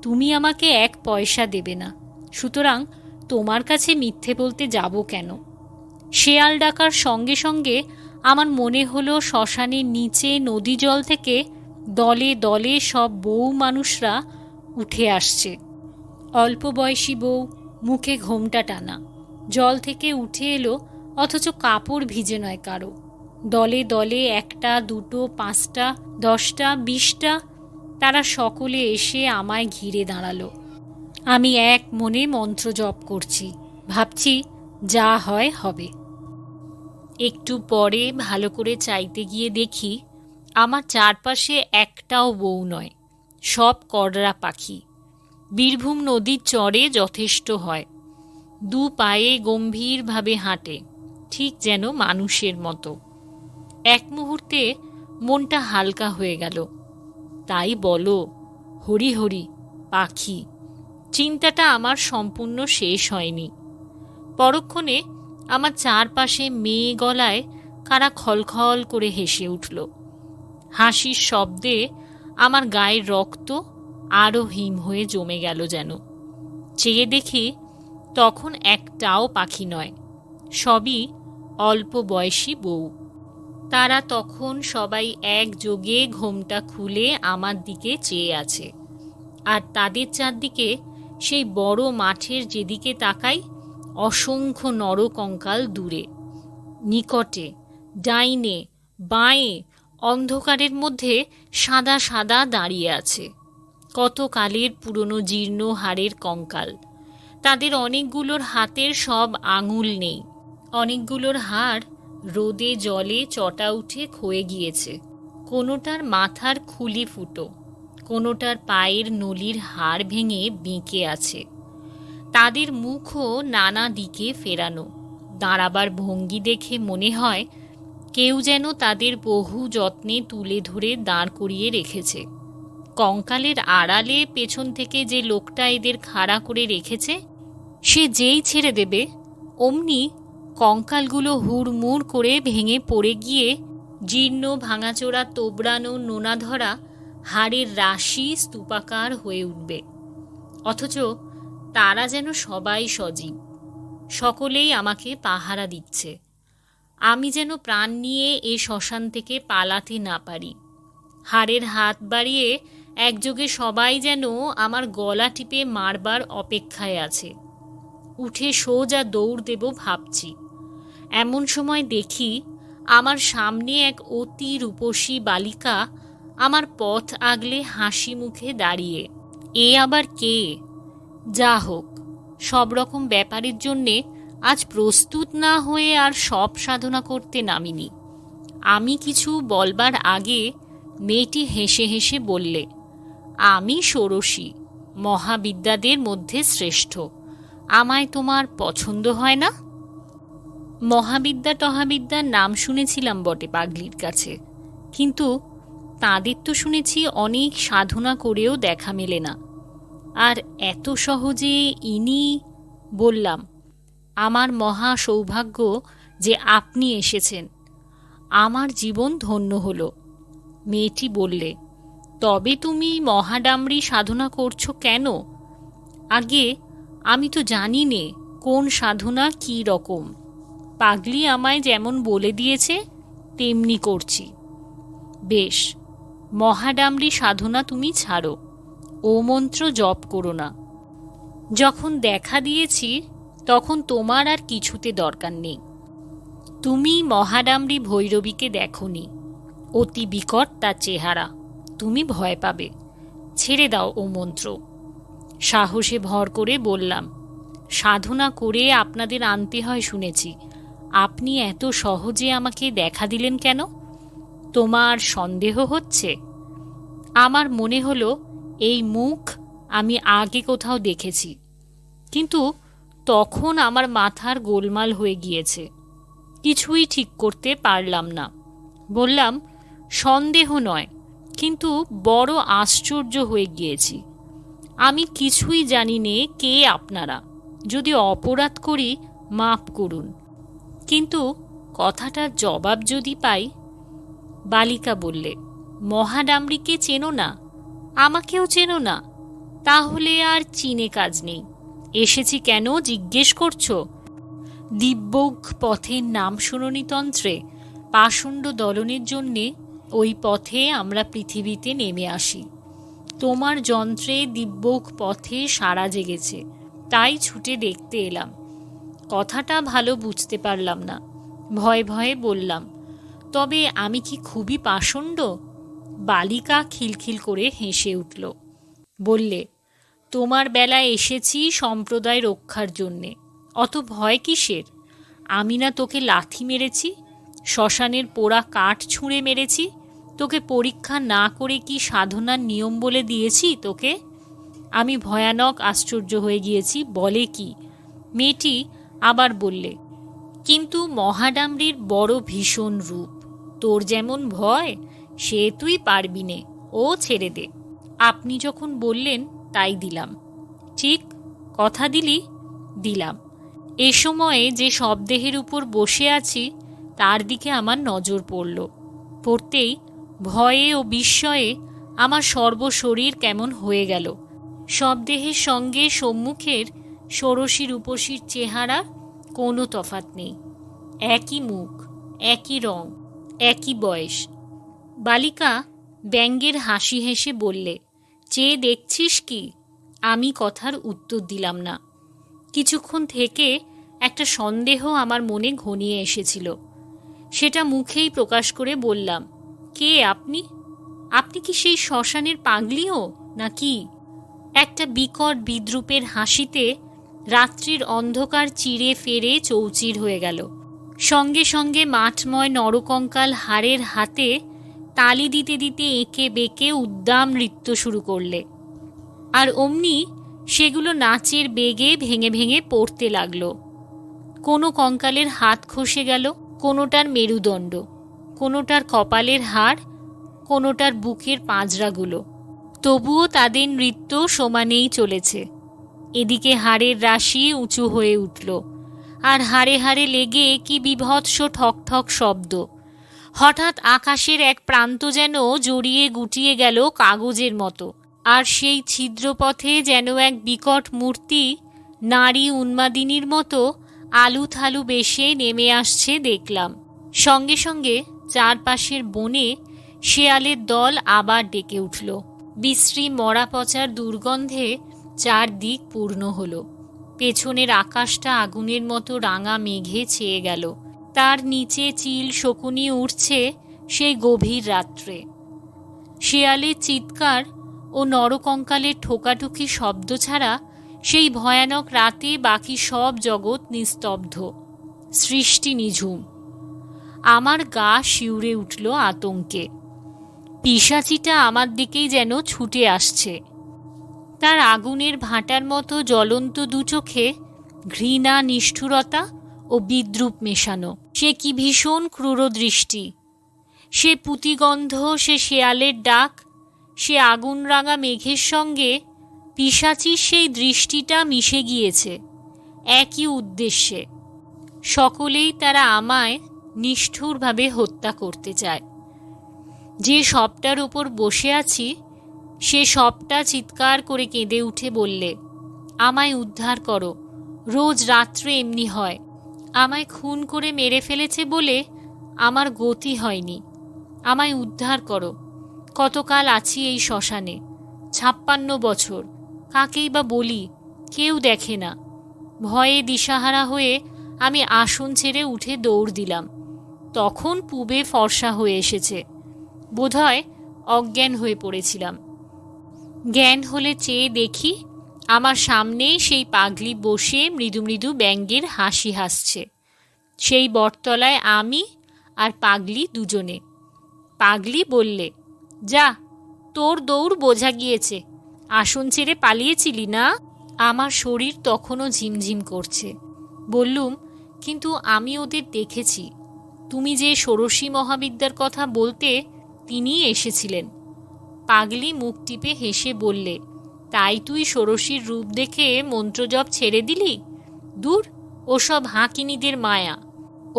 তুমি আমাকে 1 পয়সা দেবে না, সুতরাং তোমার কাছে মিথ্যে বলতে যাব কেন? শেয়াল ডাকার সঙ্গে সঙ্গে আমার মনে হলো শ্মশানের নিচে নদী জল থেকে দলে দলে সব বউ মানুষরা উঠে আসছে। অল্প বয়সী বউ, মুখে ঘোমটা টানা, জল থেকে উঠে এলো, অথচ কাপড় ভিজে নয় কারো। দলে দলে 1টা 2টো 5টা 10টা 20টা, তারা সকলে এসে আমায় ঘিরে দাঁড়ালো। আমি এক মনে মন্ত্র জপ করছি, ভাবছি যা হয় হবে। একটু পরে ভালো করে চাইতে গিয়ে দেখি আমার চারপাশে একটাও বউ নয়, সব কররা পাখি। বীরভূম নদীর চরে যথেষ্ট হয়। 2 পায়ে গম্ভীরভাবে হাঁটে, ঠিক যেন মানুষের মতো। এক মুহূর্তে মনটা হালকা হয়ে গেল। তাই বলো, হরি হরি পাখি। চিন্তাটা আমার সম্পূর্ণ শেষ হয়নি। পরক্ষণে আমার চারপাশে মেয়ে গলায় কারা খলখল করে হেসে উঠল। হাসির শব্দে আমার গায়ের রক্ত আরও হিম হয়ে জমে গেল যেন। চেয়ে দেখি তখন একটাও পাখি নয়, সবই অল্প বয়সী বউ। তারা তখন সবাই একযোগে ঘোমটা খুলে আমার দিকে চেয়ে আছে। আর তাদের চারদিকে সেই বড় মাঠের যেদিকে তাকাই, অসংখ্য নরকঙ্কাল দূরে, নিকটে, ডাইনে বাঁয়ে অন্ধকারের মধ্যে সাদা সাদা দাঁড়িয়ে আছে। কত কালের পুরনো জীর্ণ হাড়ের কঙ্কাল। তাদের অনেকগুলোর হাতের সব আঙুল নেই, অনেকগুলোর হাড় রোদে জলে চটা উঠে ক্ষয়ে গিয়েছে। কোনোটার মাথার খুলি ফুটো, কোনোটার পায়ের নলির হাড় ভেঙে বেঁকে আছে। তাদের মুখও নানা দিকে ফেরানো। দাঁড়াবার ভঙ্গি দেখে মনে হয় কেউ যেন তাদের বহু যত্নে তুলে ধরে দাঁড় করিয়ে রেখেছে। কঙ্কালের আড়ালে পেছন থেকে যে লোকটা এদের খাড়া করে রেখেছে, সে যেই ছেড়ে দেবে অমনি কঙ্কালগুলো হুড়মুড় করে ভেঙে পড়ে গিয়ে জীর্ণ ভাঙাচোরা তোবড়ানো নোনা ধরা হাড়ের রাশি স্তূপাকার হয়ে উঠবে। অথচ তারা যেন সবাই সজীব, সকলেই আমাকে পাহারা দিচ্ছে। আমি যেন প্রাণ নিয়ে এ শ্মশান থেকে পালাতে না পারি। হাড়ের হাত বাড়িয়ে একযোগে সবাই যেন আমার গলা টিপে মারবার অপেক্ষায় আছে। উঠে সোজা দৌড় দেব ভাবছি, এমন সময় দেখি আমার সামনে এক অতি রূপসী বালিকা আমার পথ আগলে হাসি মুখে দাঁড়িয়ে। এ আবার কে? যা হোক, সব রকম ব্যাপারের জন্যে আজ প্রস্তুত না হয়ে আর সব সাধনা করতে নামিনি। আমি কিছু বলবার আগে মেয়েটি হেসে হেসে বললে, আমি ষোড়শী, মহাবিদ্যাদের মধ্যে শ্রেষ্ঠ। আমায় তোমার পছন্দ হয় না? মহাবিদ্যা টহাবিদ্যার নাম শুনেছিলাম বটে পাগলির কাছে, কিন্তু তাদের তো শুনেছি অনেক সাধনা করেও দেখা মেলে না। আর এত সহজে ইনি? বললাম, আমার মহা সৌভাগ্য যে আপনি এসেছেন, আমার জীবন ধন্য হল। মেয়েটি বললে, তবে তুমি মহাডামরি সাধনা করছো কেন? আগে আমি তো জানি নে কোন সাধনা কি রকম। পাগলি আমায় যেমন বলে দিয়েছে তেমনি করছি। বেশ, মহাডামরি সাধনা তুমি ছাড়ো, ও মন্ত্র জপ করো না। যখন দেখা দিয়েছি তখন তোমার আর কিছুতে দরকার নেই। তুমি মহাডামরি ভৈরবীকে দেখনি, অতি বিকট তার চেহারা, তুমি ভয় পাবে। ছেড়ে দাও ও মন্ত্র। সাহসে ভর করে বললাম, সাধনা করে আপনাদের আনতে হয় শুনেছি, আপনি এত সহজে আমাকে দেখা দিলেন কেন? তোমার সন্দেহ হচ্ছে? আমার মনে হলো এই মুখ আমি আগে কোথাও দেখেছি, কিন্তু তখন আমার মাথার গোলমাল হয়ে গিয়েছে, কিছুই ঠিক করতে পারলাম না। বললাম, সন্দেহ নয়, কিন্তু বড় আশ্চর্য হয়ে গিয়েছি। আমি কিছুই জানি নে কে আপনারা, যদি অপরাধ করি মাপ করুন, কিন্তু কথাটার জবাব যদি পাই। বালিকা বললে, মহাডামরিকে চেনো না? আমাকেও চেনো না? তাহলে আর চিনে কাজ নেই। এসেছি কেন জিজ্ঞেস করছো? দিব্যৌখ পথের নাম শুনোনি তন্ত্রে? পাষণ্ড দলনের জন্যে ওই পথে আমরা পৃথিবীতে নেমে আসি। তোমার যন্ত্রে দিব্যৌখ পথে সাড়া জেগেছে, তাই ছুটে দেখতে এলাম। কথাটা ভালো বুঝতে পারলাম না, ভয়ে ভয়ে বললাম, তবে আমি কি খুবই পাষণ্ড? বালিকা খিলখিল করে হেসে উঠল। বললে, তোমার বেলায় এসেছি সম্প্রদায় রক্ষার জন্যে, অত ভয় কিসের? আমি না তোকে লাথি মেরেছি, শ্মশানের পোড়া কাঠ ছুঁড়ে মেরেছি? তোকে পরীক্ষা না করে কি সাধনার নিয়ম বলে দিয়েছি তোকে? আমি ভয়ানক আশ্চর্য হয়ে গিয়েছি। বলে কি? মেয়েটি আবার বললে, কিন্তু মহাডামরির বড় ভীষণ রূপ, তোর যেমন ভয় সে তুই পারবি নে, ও ছেড়ে দে। আপনি যখন বললেন তাই দিলাম। ঠিক কথা দিলি? দিলাম। এ সময়ে যে শবদেহের উপর বসে আছি তার দিকে আমার নজর পড়ল। পড়তেই ভয়ে ও বিস্ময়ে আমার সর্বশরীর কেমন হয়ে গেল। শবদেহের সঙ্গে সম্মুখের ষোড়শী রূপসীর চেহারা কোনো তফাৎ নেই, একই মুখ, একই রং, একই বয়স। বালিকা ব্যঙ্গের হাসি হেসে বললে, চেয়ে দেখছিস কি? আমি কথার উত্তর দিলাম না। কিছুক্ষণ থেকে একটা সন্দেহ আমার মনে ঘনিয়ে এসেছিল, সেটা মুখেই প্রকাশ করে বললাম, কে আপনি? আপনি কি সেই শ্মশানের পাগলিও নাকি? একটা বিকট বিদ্রূপের হাসিতে রাত্রির অন্ধকার চিরে ফেরে চৌচির হয়ে গেল। সঙ্গে সঙ্গে মাঠময় নরকঙ্কাল হাড়ের হাতে তালি দিতে দিতে এঁকে বেঁকে উদ্দাম নৃত্য শুরু করলে, আর অমনি সেগুলো নাচের বেগে ভেঙে ভেঙে পড়তে লাগলো। কোনো কঙ্কালের হাত খসে গেল, কোনোটার মেরুদণ্ড, কোনোটার কপালের হাড়, কোনোটার বুকের পাঁজরাগুলো। তবুও তাদের নৃত্য সমানেই চলেছে। এদিকে হাড়ের রাশি উঁচু হয়ে উঠল, আর হাড়ে হাড়ে লেগে কি বিভৎস ঠক ঠক শব্দ। হঠাৎ আকাশের এক প্রান্ত যেন জড়িয়ে গুটিয়ে গেল কাগজের মতো, আর সেই ছিদ্রপথে যেন এক বিকট মূর্তি নারী উন্মাদিনীর মতো আলু থালু বেশে নেমে আসছে দেখলাম। সঙ্গে সঙ্গে চারপাশের বনে শেয়ালের দল আবার ডেকে উঠল। বিশ্রী মরা পচার দুর্গন্ধে চারদিক পূর্ণ হল। পেছনের আকাশটা আগুনের মতো রাঙা মেঘে ছেয়ে গেল। তার নিচে চিল শকুনি উঠছে সেই গভীর রাত্রে। শেয়ালের চিৎকার ও নরকঙ্কালের ঠোকাঠুকি শব্দ ছাড়া সেই ভয়ানক রাতে বাকি সব জগৎ নিস্তব্ধ, সৃষ্টি নিঝুম। আমার গা শিউরে উঠল আতঙ্কে। পিশাচিটা আমার দিকেই যেন ছুটে আসছে। তার আগুনের ভাঁটার মতো জ্বলন্ত দু চোখে ঘৃণা, নিষ্ঠুরতা ও বিদ্রূপ মেশানো। সে কি ভীষণ ক্রূর দৃষ্টি! সে পুঁতিগন্ধ, সে শেয়ালের ডাক, সে আগুন রাঙা মেঘের সঙ্গে পিশাচির সেই দৃষ্টিটা মিশে গিয়েছে একই উদ্দেশ্যে। সকলেই তারা আমায় নিষ্ঠুরভাবে হত্যা করতে চায়। যে সবটার ওপর বসে আছি সে সবটা চিৎকার করে কেঁদে উঠে বললে, আমায় উদ্ধার করো, রোজ রাত্রে এমনি হয়। আমায় খুন করে মেরে ফেলেছে বলে আমার গতি হয়নি, আমায় উদ্ধার করো। কতকাল আছি এই শ্মশানে, 56 বছর, কাকেই বা বলি, কেউ দেখে না। ভয়ে দিশাহারা হয়ে আমি আসন ছেড়ে উঠে দৌড় দিলাম। তখন পূবে ফর্সা হয়ে এসেছে, বোধহয় অজ্ঞান হয়ে পড়েছিলাম। জ্ঞান হলে চেয়ে দেখি আমার সামনেই সেই পাগলি বসে মৃদু মৃদু ব্যঙ্গের হাসি হাসছে। সেই বটতলায় আমি আর পাগলি দুজনে। পাগলি বললে, যা, তোর দৌড় বোঝা গিয়েছে, আসন ছেড়ে পালিয়েছিলি না? আমার শরীর তখনও ঝিমঝিম করছে। বললুম, কিন্তু আমি ওদের দেখেছি। তুমি যে ষোড়শী মহাবিদ্যার কথা বলতে, তিনিই এসেছিলেন। পাগলি মুখ টিপে হেসে বললে, তাই তুই ষোড়শীর রূপ দেখে মন্ত্রজপ ছেড়ে দিলি? দূর, ওসব হাঁকিনীদের মায়া,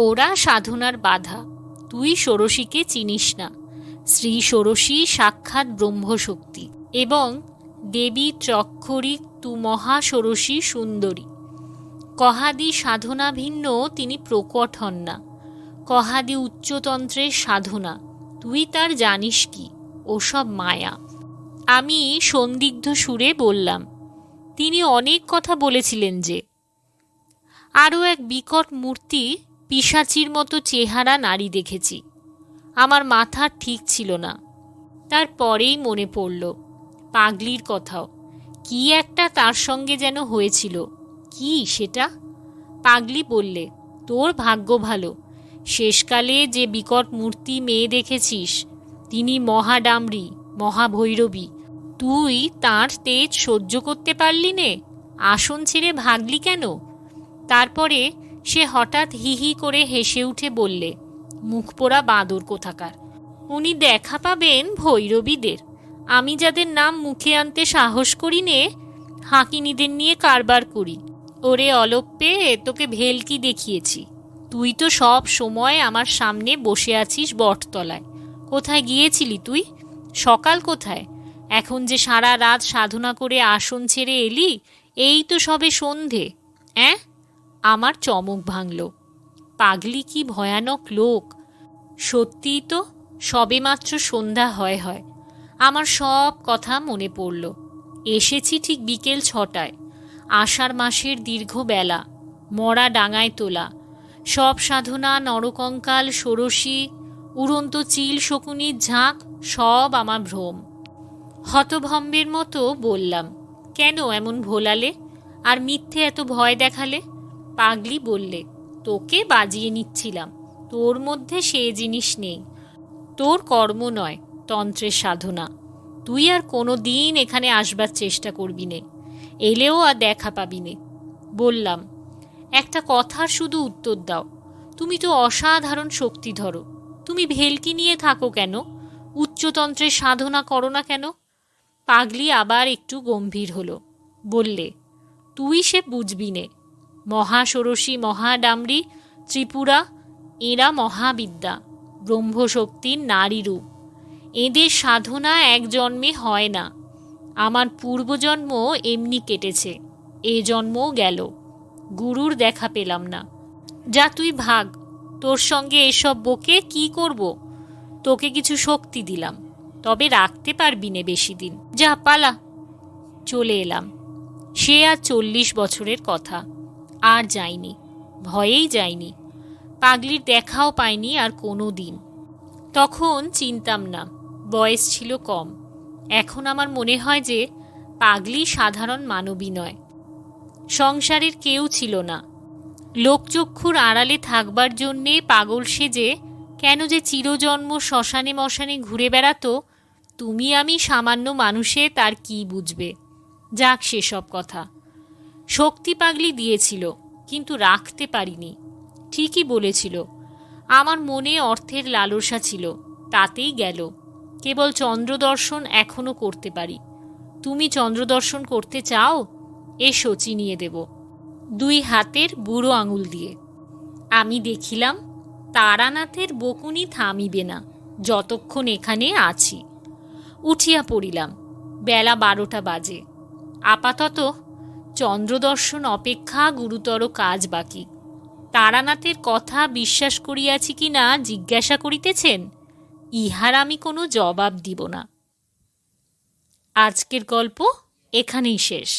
ওরা সাধনার বাধা। তুই ষোড়শীকে চিনিস না। শ্রী ষোড়শী সাক্ষাৎ ব্রহ্মশক্তি, এবং দেবী ত্রক্ষরী তু মহা ষোড়শী সুন্দরী। কহাদি সাধনা ভিন্ন তিনি প্রকট হন না। কহাদি উচ্চতন্ত্রের সাধনা, তুই তার জানিস কি? ওসব মায়া। আমি সন্দিগ্ধ সুরে বললাম, তিনি অনেক কথা বলেছিলেন যে। আরও এক বিকট মূর্তি পিশাচির মতো চেহারা নারী দেখেছি। আমার মাথা ঠিক ছিল না। তারপরেই মনে পড়ল পাগলির কথাও। কি একটা তার সঙ্গে যেন হয়েছিল। কি সেটা? পাগলি বললে, তোর ভাগ্য ভালো, শেষকালে যে বিকট মূর্তি মেয়ে দেখেছিস তিনি মহাডামরী, মহাভৈরবী। তুই তাঁর তেজ সহ্য করতে পারলি নে, আসন ছেড়ে ভাগলি কেন? তারপরে সে হঠাৎ হি হি করে হেসে উঠে বললে, মুখ পোড়া বাঁদর কোথাকার, উনি দেখা পাবেন ভৈরবীদের। আমি যাদের নাম মুখে আনতে সাহস করি নে, হাঁকিনীদের নিয়ে কারবার করি। ওরে অলপ্পে, তোকে ভেলকি দেখিয়েছি। তুই তো সব সময় আমার সামনে বসে আছিস বটতলায়। কোথায় গিয়েছিলি তুই? সকাল কোথায়? এখন যে সারা রাত সাধনা করে আসন ছেড়ে এলি, এই তো সবে সন্ধে। আমার চমক ভাঙল। পাগলি কি ভয়ানক লোক! সত্যিই তো, সবেমাত্র সন্ধ্যা হয়। আমার সব কথা মনে পড়ল। এসেছি ঠিক বিকেল 6টায়। আষাঢ় মাসের দীর্ঘ বেলা, মরা ডাঙায় তোলা। সব সাধনা, নরকঙ্কাল, ষোড়শী, উড়ন্ত চিল শকুনির ঝাঁক, সব আমার ভ্রম। হতভম্বের মতো বললাম, কেন এমন ভোলালে আর মিথ্যে এত ভয় দেখালে? পাগলি বললে, তোকে বাজিয়ে নিচ্ছিলাম। তোর মধ্যে সে জিনিস নেই। তোর কর্ম নয়, তন্ত্রের সাধনা। তুই আর কোনো দিন এখানে আসবার চেষ্টা করবি নে, এলেও আর দেখা পাবি নে। বললাম, একটা কথার শুধু উত্তর দাও। তুমি তো অসাধারণ শক্তি ধরো, তুমি ভেলকি নিয়ে থাকো কেন? উচ্চতন্ত্রের সাধনা করো না কেন? পাগলি আবার একটু গম্ভীর হলো। বললে, তুই সে বুঝবি নে। মহাষোড়শী, মহাডামরি, ত্রিপুরা এরা মহাবিদ্যা, ব্রহ্মশক্তির নারীরূপ। এদের সাধনা এক জন্মে হয় না। আমার পূর্বজন্ম এমনি কেটেছে, এ জন্মও গেল, গুরুর দেখা পেলাম না। যা তুই ভাগ, তোর সঙ্গে এসব বকে কি করব? তোকে কিছু শক্তি দিলাম, তবে রাখতে পারবি নে বেশি দিন। যা পালা। চলে এলাম। সে আর 40 বছরের কথা। আর যাইনি, ভয়েই যাইনি। পাগলির দেখাও পাইনি আর কোনো দিন। তখন চিনতাম না, বয়স ছিল কম। এখন আমার মনে হয় যে পাগলি সাধারণ মানবী নয়। সংসারের কেউ ছিল না। লোকচক্ষুর আড়ালে থাকবার জন্যে পাগল সেজে কেন যে চিরজন্ম শ্মশানে মশানে ঘুরে বেড়াতো, তুমি আমি সামান্য মানুষে তার কি বুঝবে? যাক সেসব কথা। শক্তি পাগলি দিয়েছিল, কিন্তু রাখতে পারিনি। ঠিকই বলেছিল। আমার মনে অর্থের লালসা ছিল, তাতেই গেল। কেবল চন্দ্রদর্শন এখনো করতে পারি। তুমি চন্দ্রদর্শন করতে চাও? এসো, চিনিয়ে দেব 2 হাতের বুড়ো আঙুল দিয়ে। আমি দেখিলাম তারানাথের বকুনি থামিবে না যতক্ষণ এখানে আছি। উঠিয়া পড়িলাম। বেলা 12টা বাজে। আপাতত চন্দ্রদর্শন অপেক্ষা গুরুতর কাজ বাকি। তারানাথের কথা বিশ্বাস করিয়াছি কি না জিজ্ঞাসা করিতেছেন? ইহার আমি কোনো জবাব দিব না। আজকের গল্প এখানেই শেষ।